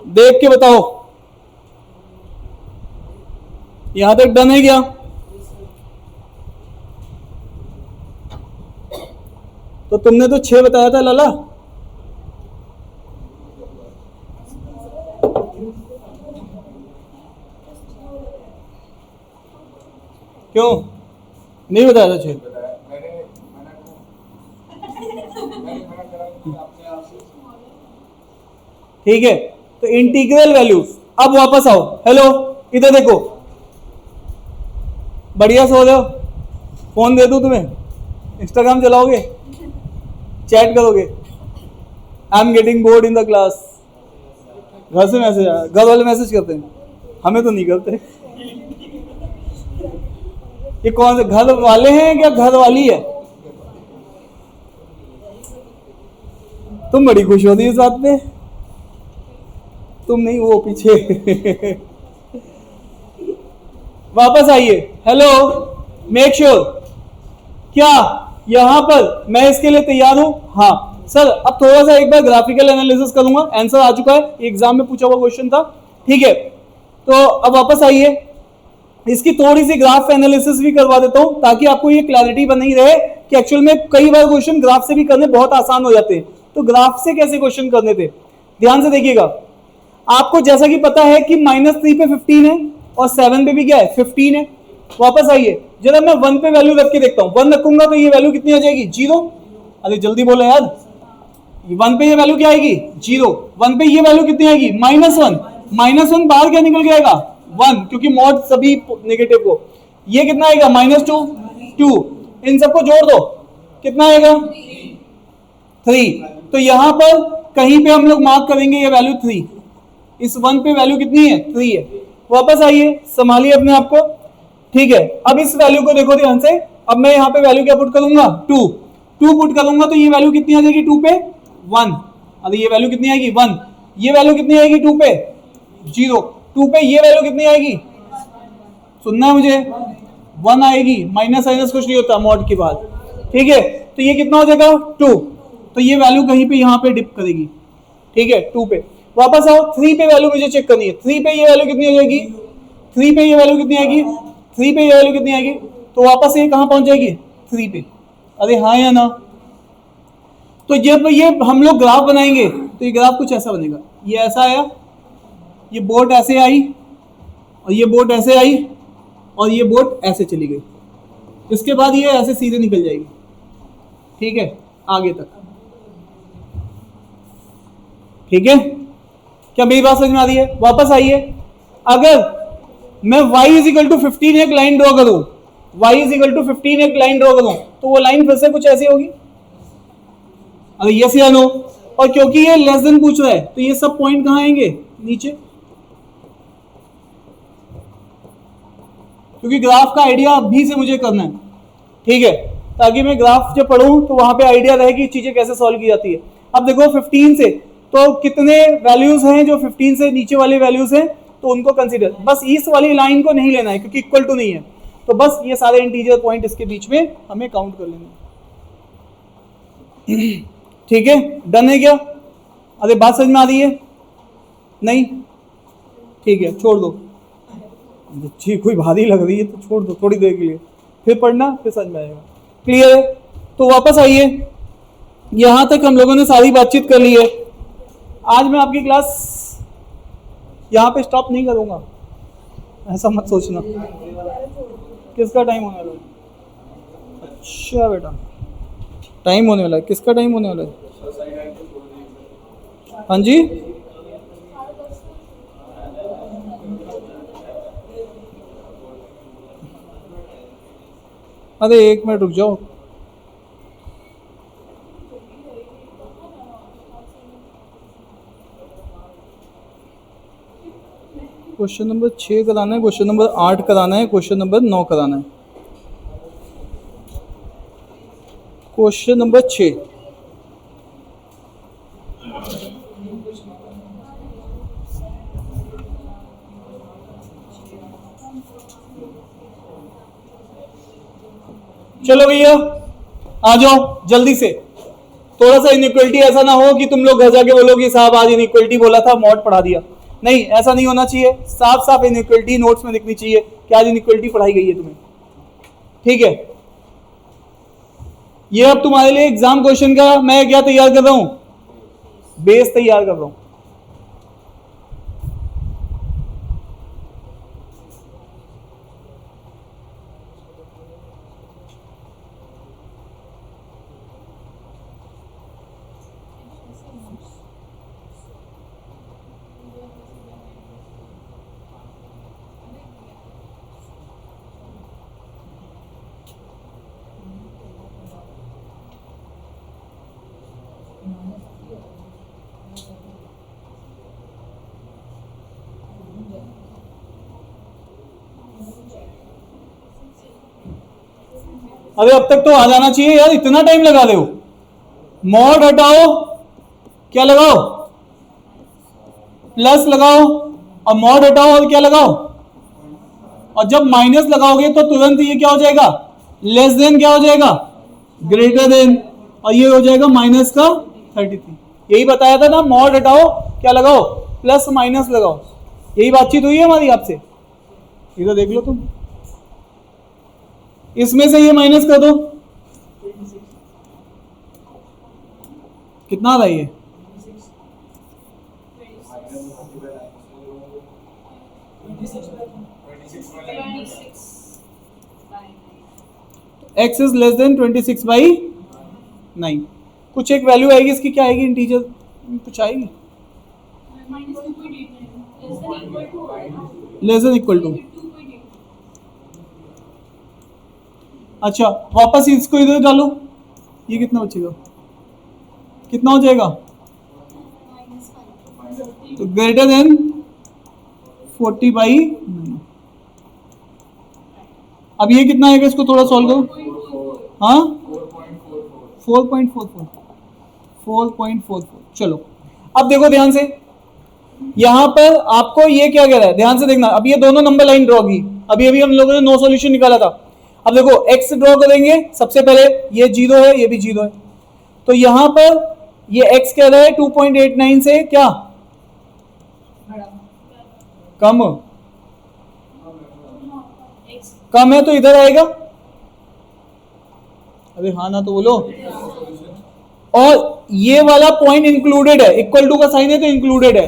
देख के बताओ, यहां तक डन है क्या, तो तुमने तो 6 बताया था लाला, क्यों नहीं बताया था 6, ठीक है, तो इंटीग्रल वैल्यू। अब वापस आओ, हेलो इधर देखो, बढ़िया सो रहे हो, फोन दे दूं तुम्हें, इंस्टाग्राम चलाओगे, चैट करोगे, I am getting bored in the class, घर से मैसेज आया, घर वाले मैसेज करते हैं, हमें तो नहीं करते। ये कौन से घर वाले हैं क्या घर वाली है, तुम बड़ी खुश होती इस बात पे, तुम नहीं वो पीछे। वापस आइए, हेलो, मेक श्योर, क्या यहां पर मैं इसके लिए तैयार हूं, हाँ सर। अब थोड़ा सा एक बार ग्राफिकल एनालिसिस करूंगा, आंसर आ चुका है, एग्जाम में पूछा हुआ क्वेश्चन था, ठीक है। तो अब वापस आइए, इसकी थोड़ी सी ग्राफ एनालिसिस भी करवा देता हूं ताकि आपको ये क्लैरिटी बनी रहे कि एक्चुअल में कई बार क्वेश्चन ग्राफ से भी करने बहुत आसान हो जाते हैं। तो ग्राफ से कैसे क्वेश्चन करने थे, ध्यान से देखिएगा। आपको जैसा कि पता है कि -3 पे 15 है और 7 पे भी क्या है, 15 है। वापस आइए, जरा मैं 1 पे वैल्यू रख के देखता हूं, 1 रखूंगा तो ये वैल्यू कितनी आ जाएगी, 0। अरे जल्दी बोलो यार, 1 पे ये वैल्यू क्या आएगी, 0। 1 पे ये वैल्यू कितनी आएगी, -1। -1 बाहर क्या निकल के आएगा, 1, क्योंकि मॉड सभी नेगेटिव को। ये कितना आएगा, -2, 2, इन सबको जोड़ दो, कितना आएगा, 3। तो यहां पर कहीं पे हम लोग मार्क करेंगे ये वैल्यू 3, इस 1 पे वैल्यू कितनी है, 3 है। वापस आइए, संभालिए अपने आप को, ठीक है। अब इस वैल्यू को देखो ध्यान से, अब मैं यहाँ पे वैल्यू क्या पुट करूंगा, 2 पुट करूंगा तो ये वैल्यू कितनी आ जाएगी 2 पे, 1। अरे ये वैल्यू कितनी आएगी, 1। ये वैल्यू कितनी आएगी 2 पे, 0। 2 पे ये वैल्यू कितनी आएगी, सुनना है मुझे, 1 आएगी, माइनस माइनस कुछ नहीं होता मॉड के बाद, ठीक है। तो ये कितना हो जाएगा, 2। तो ये वैल्यू कहीं पे यहाँ पे डिप करेगी, ठीक है, 2 पे। वापस आओ, 3 पे वैल्यू मुझे चेक करनी है, 3 पे ये वैल्यू कितनी हो जाएगी, 3 पे ये वैल्यू कितनी आएगी, 3 पे ये वैल्यू कितनी आएगी, तो वापस ये कहां पहुंच जाएगी, 3 पे। अरे हाँ या ना। तो जब ये हम लोग ग्राफ बनाएंगे तो ये ग्राफ कुछ ऐसा बनेगा, ये ऐसा आया, ये बोट ऐसे आई, और ये बोट ऐसे आई, और ये बोट ऐसे चली गई, इसके बाद ये ऐसे सीधे निकल जाएगी, ठीक है, आगे तक, ठीक है। क्या मेरी बात समझ में आ रही है। वापस आइए, अगर मैं y = 15 एक लाइन ड्रॉ करूं, y = 15 एक लाइन ड्रॉ करूं, तो वो लाइन फिर से कुछ ऐसी होगी, अरे यस या नो। और क्योंकि ये लेस देन पूछ रहा है तो ये सब पॉइंट कहां आएंगे, नीचे, क्योंकि ग्राफ का आइडिया अभी से मुझे करना है, ठीक है, ताकि मैं ग्राफ जब पढ़ूं तो वहां पे आइडिया रहे कि चीजें कैसे सॉल्व की जाती है। अब देखो 15 से तो कितने वैल्यूज हैं जो 15 से नीचे वाले वैल्यूज हैं, तो उनको कंसीडर, बस इस वाली लाइन को नहीं लेना है क्योंकि इक्वल टू नहीं है, तो बस ये सारे इंटीजर पॉइंट इसके बीच में हमें काउंट कर लेंगे, ठीक है। डन है क्या, अरे बात समझ में आ रही है, नहीं, ठीक है, छोड़ दो, जी कोई भारी लग रही है तो छोड़ दो थोड़ी देर के लिए, फिर पढ़ना, फिर समझ में आएगा, क्लियर है। तो वापस आइए, यहां तक हम लोगों ने सारी बातचीत कर ली है, आज मैं आपकी क्लास यहाँ पे स्टॉप नहीं करूँगा, ऐसा मत सोचना। किसका टाइम होने वाला है? अच्छा बेटा, टाइम होने वाला है, किसका टाइम होने वाला है? हाँ जी, अरे 1 मिनट रुक जाओ। क्वेश्चन नंबर 6 कराना है, क्वेश्चन नंबर 8 कराना है, क्वेश्चन नंबर 9 कराना है। क्वेश्चन नंबर 6, चलो भैया आ जाओ जल्दी से। थोड़ा सा इनइक्वलिटी ऐसा ना हो कि तुम लोग घर जाके बोलो कि साहब आज इनइक्वलिटी बोला था मॉड पढ़ा दिया। नहीं, ऐसा नहीं होना चाहिए। साफ साफ इनइक्वलिटी नोट्स में दिखनी चाहिए कि आज इनइक्वलिटी पढ़ाई गई है तुम्हें। ठीक है, ये अब तुम्हारे लिए एग्जाम क्वेश्चन का मैं क्या तैयार कर रहा हूं? बेस तैयार कर रहा हूं। अरे अब तक तो आ जाना चाहिए यार, इतना टाइम लगा रहे हो। मॉड हटाओ, क्या लगाओ? प्लस लगाओ, और मॉड हटाओ और क्या लगाओ? और जब माइनस लगाओगे तो तुरंत ये क्या हो जाएगा? लेस देन क्या हो जाएगा? ग्रेटर देन, और ये हो जाएगा माइनस का 33। यही बताया था ना, मॉड हटाओ क्या लगाओ? प्लस माइनस लगाओ। यही बातचीत हुई है हमारी आपसे। इधर देख लो तुम, इसमें से ये माइनस कर दो, कितना आ रहा है ये? x is less than 26/9। कुछ एक वैल्यू आएगी इसकी, क्या आएगी? इंटीजर कुछ आएगी, लेस देन इक्वल टू। अच्छा, वापस इसको इधर डालो, ये कितना बचेगा? कितना हो जाएगा? तो ग्रेटर देन 40/9। अब ये कितना आएगा? इसको थोड़ा सॉल्व करो। हाँ, 4.44। चलो अब देखो ध्यान से, यहां पर आपको ये क्या कह रहा है, ध्यान से देखना। अब ये दोनों नंबर लाइन ड्रॉ की, अभी अभी हम लोगों ने नो सॉल्यूशन निकाला था। अब देखो x ड्रॉ करेंगे सबसे पहले, ये 0 है, ये भी 0 है, तो यहां पर ये x कह रहा है 2.89 से क्या कम? कम है तो इधर आएगा। अरे हाँ ना तो बोलो। और ये वाला पॉइंट इंक्लूडेड है, इक्वल टू का साइन है तो इंक्लूडेड है।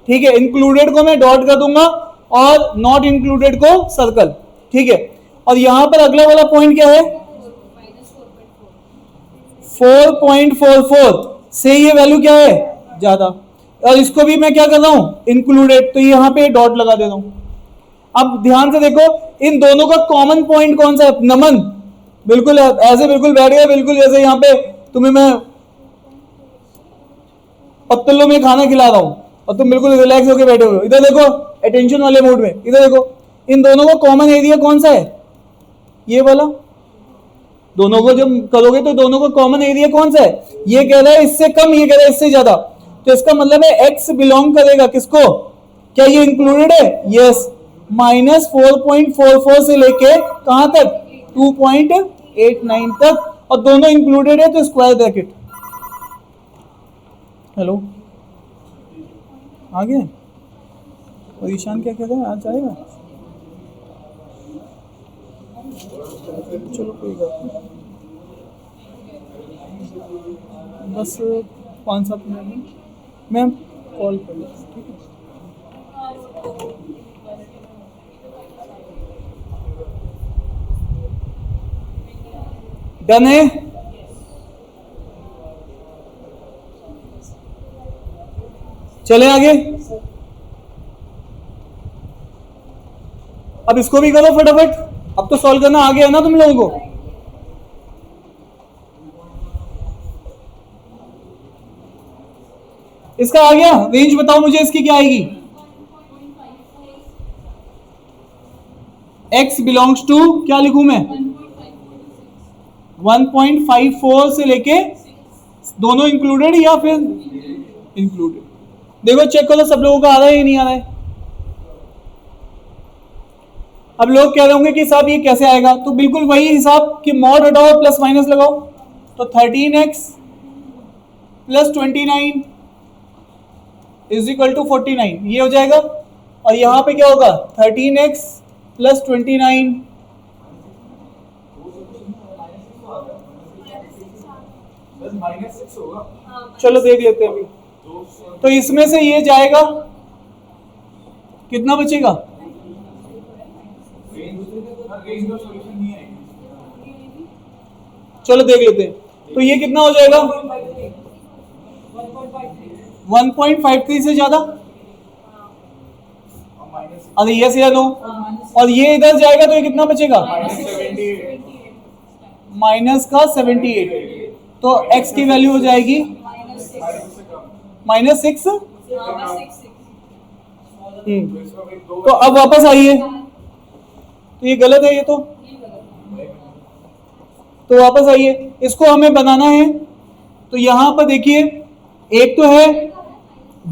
ठीक है, इंक्लूडेड को मैं डॉट कर दूंगा और नॉट इंक्लूडेड को सर्कल। ठीक है, और यहां पर अगला वाला पॉइंट क्या है? 4.44 से ये वैल्यू क्या है? ज्यादा। और इसको भी मैं क्या कर रहा हूं? इंक्लूडेड, तो यहां पे डॉट लगा दे रहा हूं। अब ध्यान से देखो, इन दोनों का कॉमन पॉइंट कौन सा है? नमन, बिल्कुल ऐसे बिल्कुल बैठ गए, बिल्कुल जैसे यहाँ पे तुम्हें मैं पत्तलों में खाना खिला रहा हूं और तुम बिल्कुल रिलैक्स होकर बैठे हुए हो। इधर देखो, अटेंशन वाले मूड में। इधर देखो, इन दोनों का कॉमन एरिया कौन सा है? ये वाला। दोनों को जब करोगे तो दोनों का कॉमन एरिया कौन सा है? ये कह रहा है इससे कम, ये कह रहा है इससे ज्यादा, तो इसका मतलब है x बिलोंग करेगा किसको? क्या ये इंक्लूडेड है? यस। -4.44 से लेके कहां तक? 2.89 तक, और दोनों इंक्लूडेड है तो स्क्वायर ब्रैकेट। हेलो, आगे और ईशान क्या कह रहा है? आज आएगा? चलो कोई बात नहीं, बस 5-7 मिनट में। मैम कॉल कर लो, ठीक है। डन है। चले आगे। अब इसको भी करो फटाफट। अब तो सॉल्व करना आ गया ना तुम लोगों को। इसका आ गया रेंज, बताओ मुझे इसकी क्या आएगी। x बिलोंग्स टू क्या लिखूं मैं, 1.54 से लेके दोनों इंक्लूडेड या फिर इंक्लूडेड। देखो चेक करो सब लोगों का आ रहा है या नहीं आ रहा है। अब लोग कह रहे होंगे कि साहब ये कैसे आएगा, तो बिल्कुल वही हिसाब कि मॉड हटाओ प्लस माइनस लगाओ, तो 13x plus 29 is equal to 49 ये हो जाएगा। और यहां पे क्या होगा 13x प्लस 29 -6 होगा। चलो देख लेते हैं अभी। तो इसमें से ये जाएगा, कितना बचेगा, रेंज का सॉल्यूशन नहीं है। चलो देख लेते हैं। तो ये कितना हो जाएगा 1.53 से ज्यादा, अरे यस या नो। और ये इधर जाएगा तो ये कितना बचेगा माइनस का 78। तो x की वैल्यू हो जाएगी -6। तो अब वापस आइए, तो ये गलत है ये तो वापस आइए, इसको हमें बनाना है। तो यहां पर देखिए एक तो है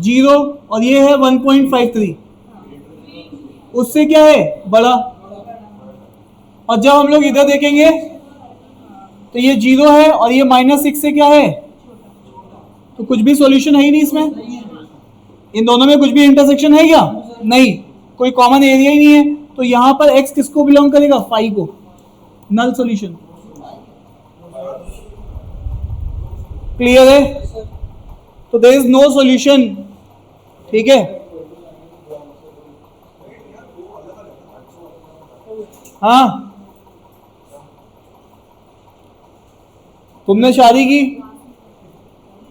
0 और ये है 1.53, उससे क्या है बड़ा। और जब हम लोग इधर देखेंगे तो ये 0 है और ये -6 से क्या है, तो कुछ भी सॉल्यूशन है ही नहीं इसमें। इन दोनों में कुछ भी इंटरसेक्शन है क्या, नहीं, कोई कॉमन एरिया ही नहीं है। तो यहां पर x किसको बिलोंग करेगा 5 को, नल सॉल्यूशन। क्लियर है, तो देयर इज नो सॉल्यूशन, ठीक है। हाँ तुमने शादी की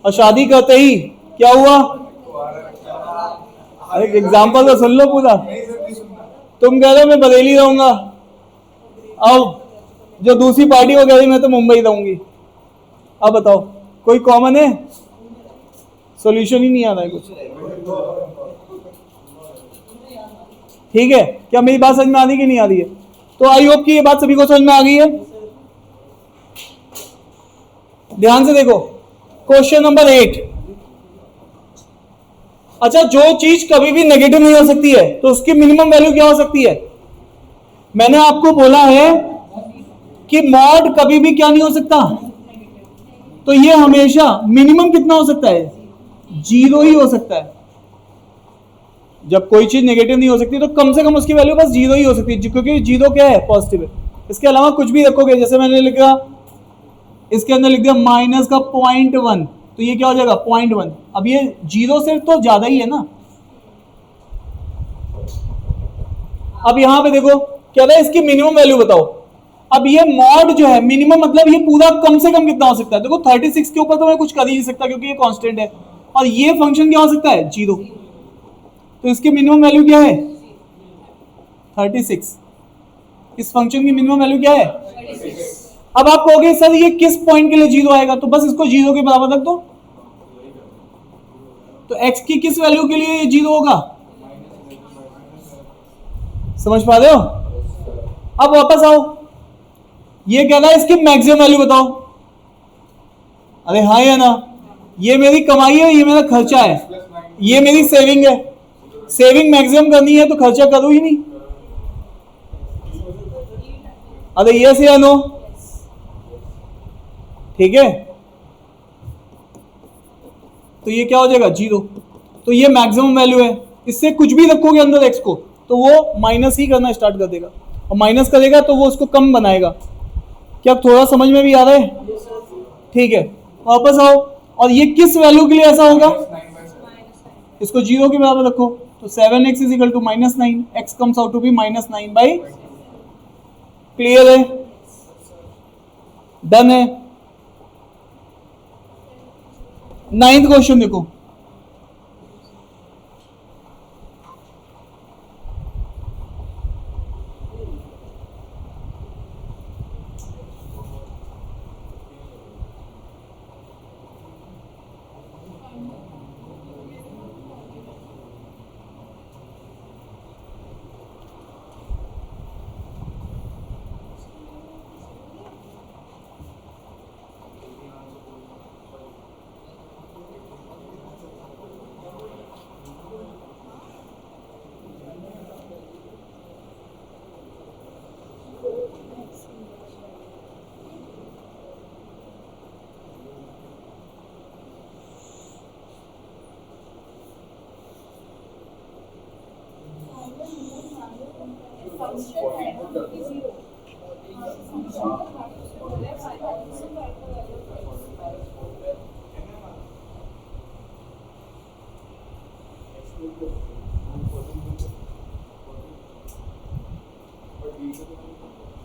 और शादी करते ही क्या हुआ, अरे एग्जाम्पल तो सुन लो पूरा। तुम कह रहे हो मैं बरेली रहूंगा, अब जो दूसरी पार्टी वो कह रही मैं तो मुंबई रहूंगी। अब बताओ कोई कॉमन है, सॉल्यूशन ही नहीं आ रहा है कुछ, ठीक है। क्या मेरी बात समझ में आ रही कि नहीं आ रही है। तो आई होप कि ये बात सभी को समझ में आ गई है। ध्यान से देखो क्वेश्चन नंबर 8। अच्छा, जो चीज कभी भी नेगेटिव नहीं हो सकती है तो उसकी मिनिमम वैल्यू क्या हो सकती है। मैंने आपको बोला है कि मॉड कभी भी क्या नहीं हो सकता, तो ये हमेशा मिनिमम कितना हो सकता है 0 ही हो सकता है। जब कोई चीज नेगेटिव नहीं हो सकती तो कम से कम उसकी वैल्यू बस 0 ही हो सकती है, क्योंकि 0 क्या है पॉजिटिव है। इसके अलावा कुछ भी रखोगे, जैसे मैंने लिखा इसके अंदर लिख दिया माइनस का 0.1, तो ये क्या हो जाएगा 0.1। अब ये 0 से तो ज्यादा ही है ना। अब यहां पे देखो क्या था, इसकी मिनिमम वैल्यू बताओ। अब ये मॉड जो है मिनिमम मतलब ये पूरा कम से कम कितना हो सकता है। देखो 36 के ऊपर तो मैं कुछ कर ही नहीं सकता क्योंकि ये कांस्टेंट है, और ये फंक्शन क्या हो सकता है 0, तो इसकी मिनिमम वैल्यू क्या है 36। इस फंक्शन की मिनिमम वैल्यू क्या है 36। अब आप कहोगे सर ये किस पॉइंट के लिए 0 आएगा, तो बस इसको 0 के बराबर रख दो। तो x की किस वैल्यू के लिए ये 0 होगा, समझ पा रहे हो। अब वापस आओ, ये कह रहा है इसकी मैक्सिमम वैल्यू बताओ। अरे हाँ या ना, ये मेरी कमाई है, ये मेरा खर्चा है, ये मेरी सेविंग है। सेविंग मैक्सिमम करनी है तो खर्चा करो ही नहीं। अरे यस या नो, ठीक है। तो ये क्या हो जाएगा 0, तो ये मैक्सिमम वैल्यू है। इससे कुछ भी रखोगे अंदर x को तो वो माइनस ही करना स्टार्ट कर देगा, और माइनस करेगा तो वो उसको कम बनाएगा। क्या थोड़ा समझ में भी आ रहा है, ठीक है। वापस आओ, और ये किस वैल्यू के लिए ऐसा होगा इसको 0 के बराबर रखो, तो 7x is equal to -9, x comes out to be -9/। Clear है? डन है। 9th क्वेश्चन देखो,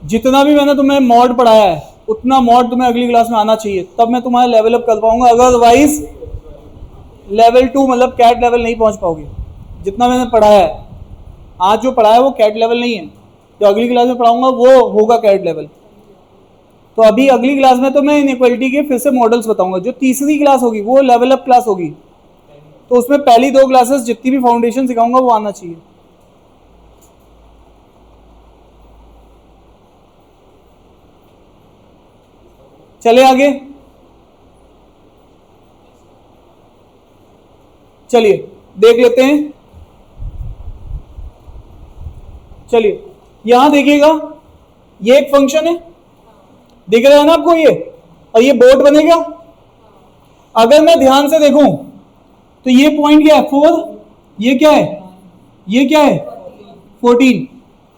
जितना भी मैंने तुम्हें मॉड पढ़ाया है उतना मॉड तुम्हें अगली क्लास में आना चाहिए, तब मैं तुम्हारा लेवल अप कर पाऊंगा, अदरवाइज लेवल 2 मतलब कैट लेवल नहीं पहुंच पाओगे। जितना मैंने पढ़ाया है, आज जो पढ़ाया है वो कैट लेवल नहीं है, जो अगली क्लास में पढ़ाऊंगा वो होगा कैट लेवल। तो अभी अगली क्लास में तो मैं इनइक्वालिटी के फिर से मॉडल्स बताऊंगा। जो तीसरी क्लास होगी वो लेवल अप क्लास होगी, तो उसमें पहली 2 क्लासेस जितनी भी फाउंडेशन सिखाऊंगा वो आना चाहिए। चले आगे, चलिए देख लेते हैं। चलिए यहां देखिएगा, ये एक फंक्शन है, दिख रहा है ना आपको ये, और ये बोर्ड बनेगा। अगर मैं ध्यान से देखूं तो ये पॉइंट क्या है 4, ये क्या है, ये क्या है 14।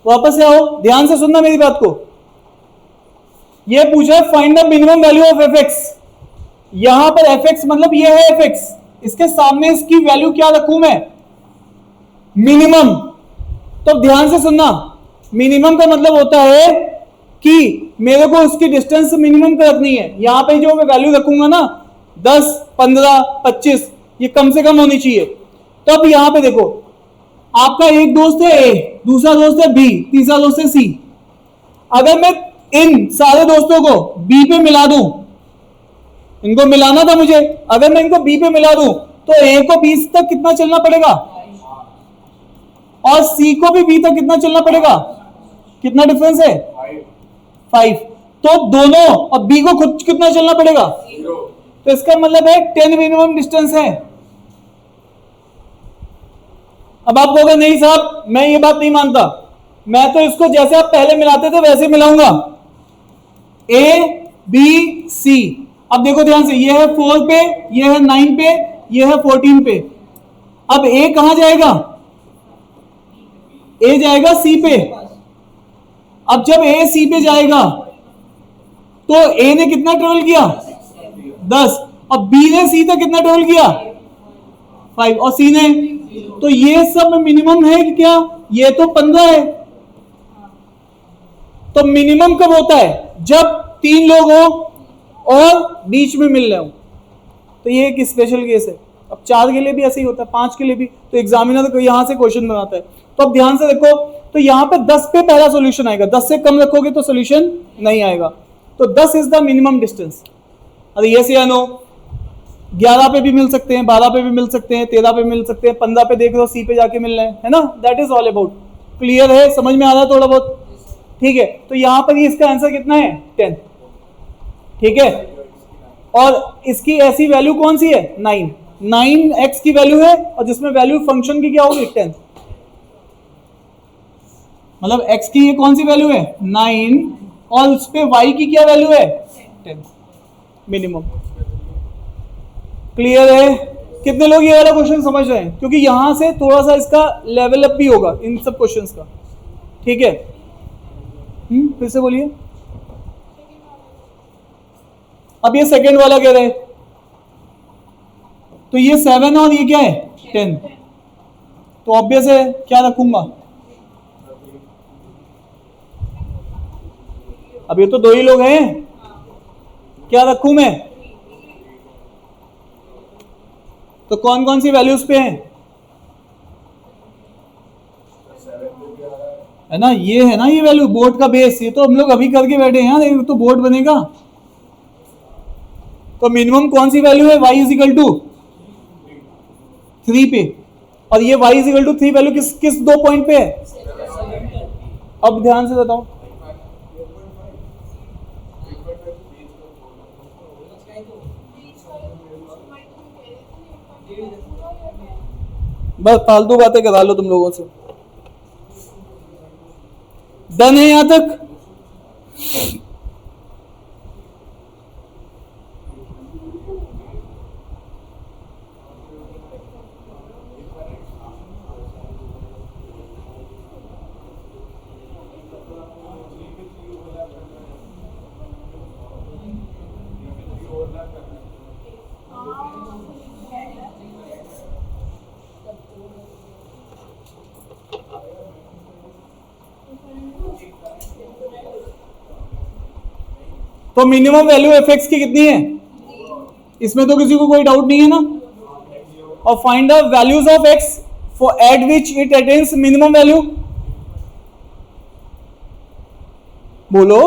वापस से आओ, ध्यान से सुनना मेरी बात को। ये पूछा है find the minimum value of F x. यहां पर एफ एक्स मतलब ये है एफ एक्स, इसके सामने इसकी वैल्यू क्या रखूं मैं, मिनिमम। तो ध्यान से सुनना, मिनिमम का मतलब होता है कि मेरे को उसकी डिस्टेंस मिनिमम पे रखनी है। यहां पे जो मैं वैल्यू रखूंगा ना 10, 15, 25, ये कम से कम होनी चाहिए। तो अब यहां पे देखो, आपका एक दोस्त है ए, दूसरा दोस्त है बी, तीसरा दोस्त है सी। अगर मैं इन सारे दोस्तों को बी पे मिला दूं, इनको मिलाना था मुझे, अगर मैं इनको बी पे मिला दूं तो ए को बी तक कितना चलना पड़ेगा और सी को भी बी तक कितना चलना पड़ेगा, कितना डिफरेंस है 5। तो दोनों और बी को खुद कितना चलना पड़ेगा 0। तो इसका मतलब है 10 मिनिमम डिस्टेंस है। अब आप कहोगे नहीं साहब मैं ये बात नहीं मानता, मैं तो इसको जैसे आप पहले मिलाते थे वैसे मिलाऊंगा, ए बी सी। अब देखो ध्यान से, ये है 4 पे, ये है 9 पे, ये है 14 पे। अब ए कहां जाएगा, ए जाएगा सी पे। अब जब ए सी पे जाएगा तो ए ने कितना ट्रेवल किया 10, और बी ने सी तक कितना ट्रेवल किया 5, और सी ने, तो ये सब मिनिमम है क्या, ये तो 15 है। तो मिनिमम कब होता है, जब 3 लोग हो और बीच में मिल रहे हो। तो ये एक स्पेशल केस है। अब 4 के लिए भी ऐसे ही होता है, 5 के लिए भी। तो एग्जामिनर तो यहां से क्वेश्चन बनाता है। तो अब ध्यान से देखो, तो यहां पे 10 पे पहला सॉल्यूशन आएगा, 10 से कम रखोगे तो सॉल्यूशन नहीं आएगा। तो 10 इज द मिनिमम डिस्टेंस। अरे यस या नो, 11 पे भी मिल सकते हैं, 12 पे भी मिल सकते हैं, 13 पे मिल सकते हैं, 15 पे देख लो सी पे जाके मिल रहे हैं, है ना। That is all about. Clear है, समझ में आ रहा है थोड़ा बहुत, ठीक है। तो यहां पर इसका आंसर कितना है 10, ठीक है। और इसकी ऐसी वैल्यू कौन सी है 9 एक्स की वैल्यू है, और जिसमें वैल्यू फंक्शन की क्या होगी 10, मतलब x की ये कौन सी वैल्यू है 9, और उस पे y की क्या वैल्यू है 10 मिनिमम। क्लियर है, कितने लोग ये वाला क्वेश्चन समझ रहे हैं, क्योंकि यहां से थोड़ा सा इसका लेवल अप भी होगा इन सब क्वेश्चंस का, ठीक है। फिर से बोलिए। अब ये सेकंड वाला कह रहे हैं, तो ये 7 और ये क्या है 10। तो ऑब्वियस है क्या रखूंगा, अब ये तो दो ही लोग हैं, क्या रखूं मैं, तो कौन कौन सी वैल्यूज पे हैं, है ना, ये है ना ये वैल्यू बोर्ड का बेस, ये तो हम लोग अभी करके बैठे हैं यार, ये तो बोर्ड बनेगा। तो मिनिमम कौन सी वैल्यू है, y इज इक्वल टू 3 पे, और ये y is equal to 3 value किस किस दो पॉइंट पे है। अब ध्यान से बताओ, बस फालतू बातें करा लो तुम लोगों से। डन है यहां तक, तो मिनिमम वैल्यू एफ एक्स की कितनी है, इसमें तो किसी को कोई डाउट नहीं है ना। और find the values of x for eight which it attains minimum value, बोलो।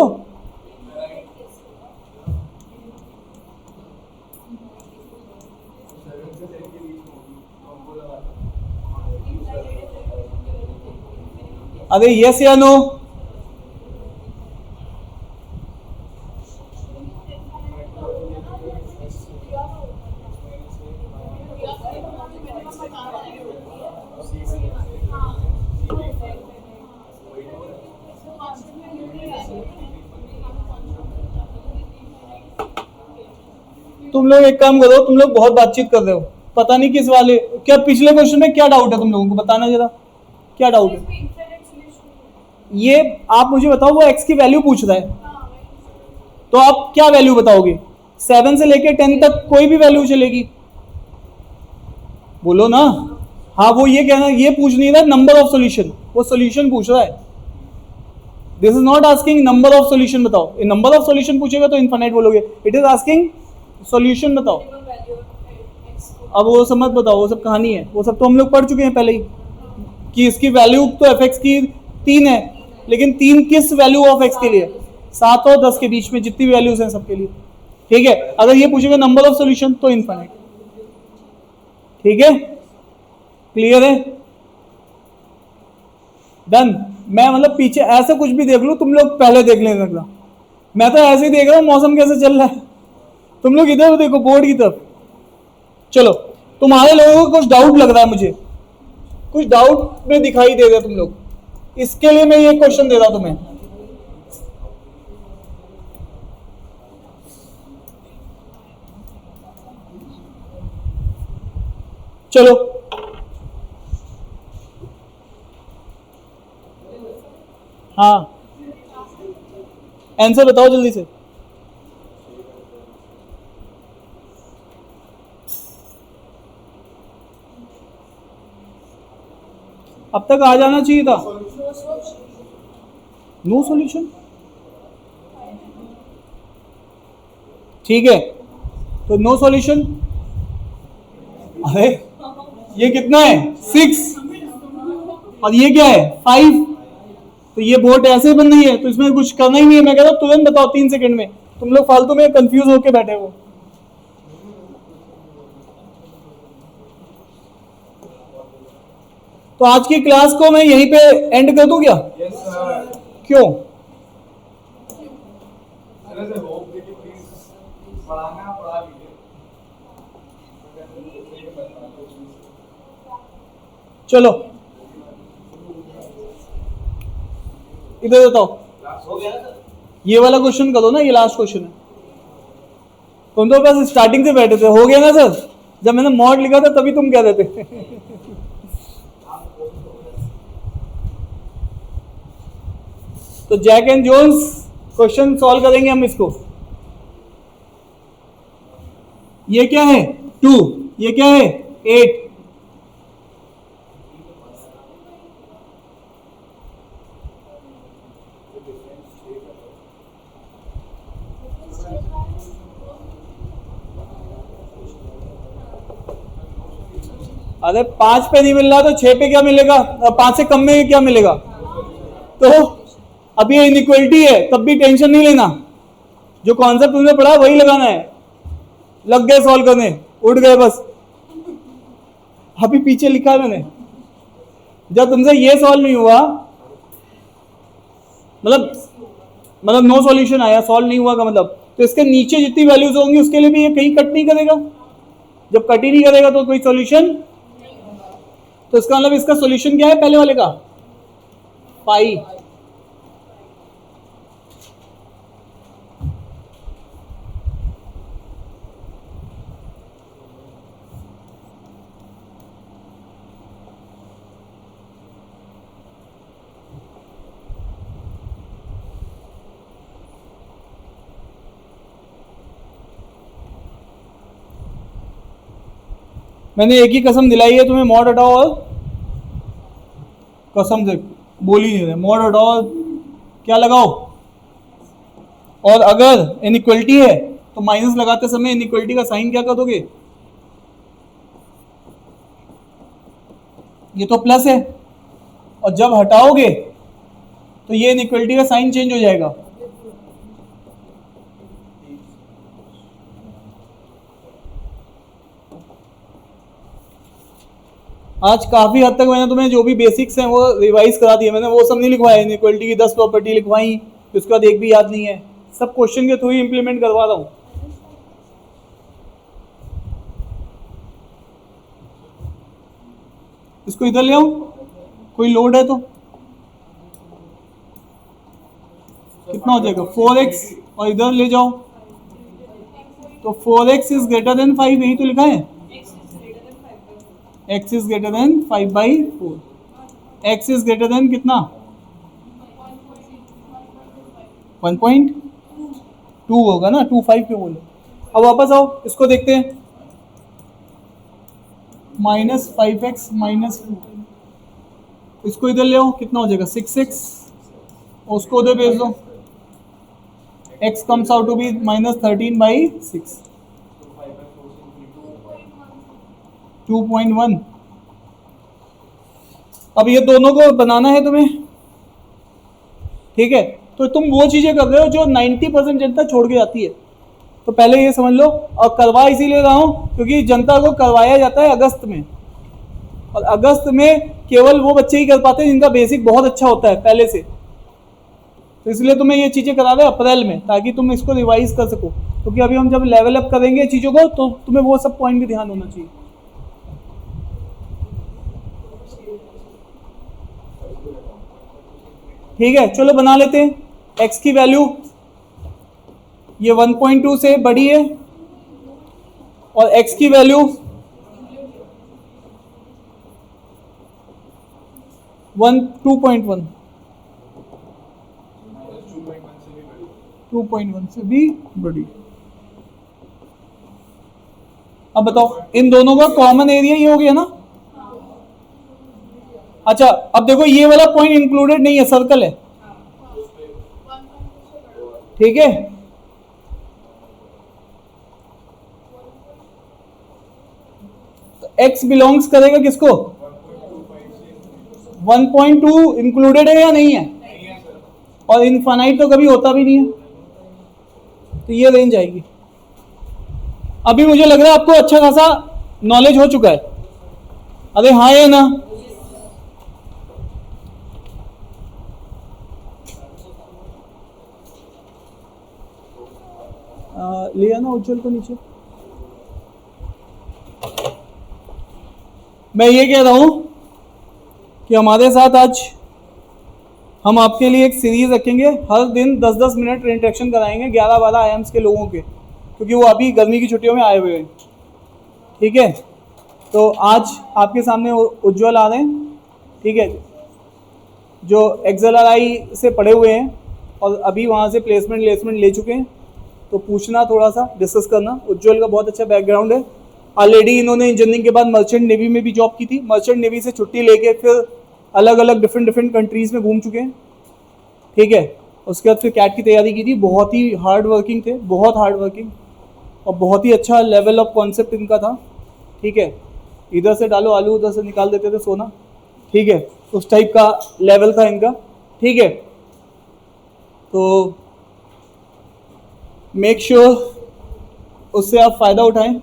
अरे यस या नो, तुम लोग एक काम करो, तुम लोग बहुत बातचीत कर रहे हो, पता नहीं किस वाले, क्या पिछले क्वेश्चन में क्या डाउट है तुम लोगों को, बताना जरा क्या डाउट है। ये आप मुझे बताओ, वो x की वैल्यू पूछ रहा है, तो आप क्या वैल्यू बताओगे, 7 से लेके 10 तक कोई भी वैल्यू चलेगी, बोलो ना। हाँ वो ये कहना, ये पूछ नहीं रहा नंबर ऑफ सॉल्यूशन, वो सॉल्यूशन पूछ रहा है। This is not asking number of solution बताओ, ये नंबर ऑफ सॉल्यूशन पूछेगा तो इनफाइनाइट बोलोगे, इट इज आस्किंग सॉल्यूशन बताओ। अब वो सब मत बताओ, वो सब कहानी है, वो सब तो हम लोग पढ़ चुके हैं पहले ही, कि इसकी वैल्यू तो एफ एक्स की 3 है, लेकिन 3 किस वैल्यू ऑफ एक्स के लिए, 7 और 10 के बीच में जितनी वैल्यूज हैं सबके लिए, ठीक है। अगर ये पूछेगा नंबर ऑफ सॉल्यूशन तो इनफाइनाइट, ठीक है, क्लियर है, डन। मैं मतलब पीछे ऐसे कुछ भी देख लूं, तुम लोग पहले देख लेने लगना, मैं तो ऐसे ही देख रहा हूं मौसम कैसे चल रहा है, तुम लोग इधर देखो बोर्ड की तरफ। चलो, तुम्हारे लोगों को कुछ डाउट लग रहा है, मुझे कुछ डाउट में दिखाई दे रहा है तुम लोग, इसके लिए मैं ये क्वेश्चन दे रहा हूं तुम्हें। चलो हाँ, आंसर बताओ जल्दी से। अब तक आ जाना चाहिए था, नो सॉल्यूशन, ठीक है, तो नो सॉल्यूशन। अरे ये कितना है 6 और ये क्या है 5, तो ये बोर्ड ऐसे बन रही है, तो इसमें कुछ करना ही नहीं है। मैं कह रहा हूं तुरंत बताओ 3 सेकंड में, तुम लोग फालतू में कंफ्यूज होके बैठे हो। तो आज की क्लास को मैं यहीं पे एंड कर दूं क्या? Yes sir. क्यों? सर होप देखिए प्लीज, पढ़ाना पढ़ा लीजिए। चलो इधर बताओ, हो गया सर, ये वाला क्वेश्चन करो ना, ये लास्ट क्वेश्चन है। तुम तो बस स्टार्टिंग से बैठे थे, हो गया ना सर, जब मैंने मॉड लिखा था तभी तुम कह रहे थे। तो Jack and Jones question solve करेंगे हम इसको। ये क्या है 2, ये क्या है 8, अरे 5 पे नहीं मिल रहा तो 6 पे क्या मिलेगा? 5 से कम में क्या मिलेगा? तो अब ये इनइक्वलिटी है, तब भी टेंशन नहीं लेना, जो कॉन्सेप्ट तुमने पढ़ा वही लगाना है। लग गए सॉल्व करने, उठ गए बस। अभी पीछे लिखा है मैंने, जब तुमसे ये सॉल्व नहीं हुआ, मतलब नो सॉल्यूशन आया, सॉल्व नहीं हुआ का मतलब, तो इसके नीचे जितनी वैल्यूज होंगी उसके लिए भी ये कहीं कट नहीं करेगा। जब कट ही नहीं करेगा तो कोई सॉल्यूशन, तो इसका मतलब इसका सॉल्यूशन क्या है पहले वाले का? पाई। मैंने एक ही कसम दिलाई है तुम्हें, मॉड हटाओ, और कसम से बोल ही नहीं रहे, मॉड हटाओ और क्या लगाओ। और अगर इनइक्वलिटी है तो माइनस लगाते समय इनइक्वलिटी का साइन क्या कर दोगे? ये तो प्लस है, और जब हटाओगे तो ये इनइक्वलिटी का साइन चेंज हो जाएगा। आज काफी हद तक मैंने तुम्हें जो भी बेसिक्स हैं वो रिवाइज करा दिए, मैंने वो सब नहीं लिखवाया। इनइक्वलिटी की 10 प्रॉपर्टी लिखवाई, उसके बाद एक भी याद नहीं है, सब क्वेश्चन के थ्रू ही इंप्लीमेंट करवा रहा हूं। इसको इधर ले आओ, कोई लोड है तो कितना हो जाएगा? 4x, और इधर ले जाओ तो 4x इज ग्रेटर देन 5, यही तो लिखा है। x is greater than 5/4, x is greater than कितना? 1.2 होगा ना, 2.5 क्यों बोले? अब वापस आओ, इसको देखते हैं। -5x -2, इसको इधर ले आओ, कितना हो जाएगा? 6x, और उसको उधर भेज दो, x comes out to be -13/6, 2.1। अब ये दोनों को बनाना है तुम्हें, ठीक है? तो तुम वो चीजें कर रहे हो जो 90% जनता छोड़ के जाती है, तो पहले ये समझ लो। और करवा इसीलिए रहा हूं क्योंकि जनता को करवाया जाता है अगस्त में, और अगस्त में केवल वो बच्चे ही कर पाते हैं जिनका बेसिक बहुत अच्छा होता है पहले से, तो इसलिए तुम्हें ये चीजें करा रहे अप्रैल में, ताकि तुम इसको रिवाइज कर सको। क्योंकि अभी हम जब लेवल अप करेंगे चीजों को, तो तुम्हें वो सब पॉइंट भी ध्यान होना चाहिए। ठीक है, चलो बना लेते हैं। x की वैल्यू ये 1.2 से बड़ी है, और x की वैल्यू 2.1 से भी बड़ी। अब बताओ, इन दोनों का कॉमन एरिया ये हो गया ना? अच्छा, अब देखो ये वाला पॉइंट इंक्लूडेड नहीं है, सर्कल है, ठीक है? तो x बिलोंग्स करेगा किसको? 1.2 इंक्लूडेड है या नहीं है? और इनफाइनाइट तो कभी होता भी नहीं है, तो ये रेंज आएगी। अभी मुझे लग रहा है आपको अच्छा खासा नॉलेज हो चुका है। अरे हाँ या ना? लिया ना उज्जवल को नीचे? मैं ये कह रहा हूं कि हमारे साथ आज हम आपके लिए एक सीरीज रखेंगे, हर दिन 10-10 मिनट इंटरेक्शन कराएंगे 11-12 आयाम्स के लोगों के, क्योंकि वो अभी गर्मी की छुट्टियों में आए हुए हैं, ठीक है? तो आज आपके सामने उज्जवल आ रहे हैं, ठीक है, जो XLRI से पढ़े हुए हैं और अभी वहाँ से प्लेसमेंट ले चुके हैं। तो पूछना, थोड़ा सा डिस्कस करना। उज्जवल का बहुत अच्छा बैकग्राउंड है, ऑलरेडी इन्होंने इंजीनियरिंग के बाद मर्चेंट नेवी में भी जॉब की थी, मर्चेंट नेवी से छुट्टी लेके फिर अलग अलग डिफरेंट कंट्रीज़ में घूम चुके हैं, ठीक है? उसके बाद फिर कैट की तैयारी की थी, बहुत ही हार्ड वर्किंग थे, बहुत हार्ड वर्किंग, और बहुत ही अच्छा लेवल ऑफ कॉन्सेप्ट इनका था, ठीक है? इधर से डालो आलू, उधर से निकाल देते थे सोना, ठीक है, उस टाइप का लेवल था इनका, ठीक है। तो मेक श्योर उससे आप फ़ायदा उठाएं।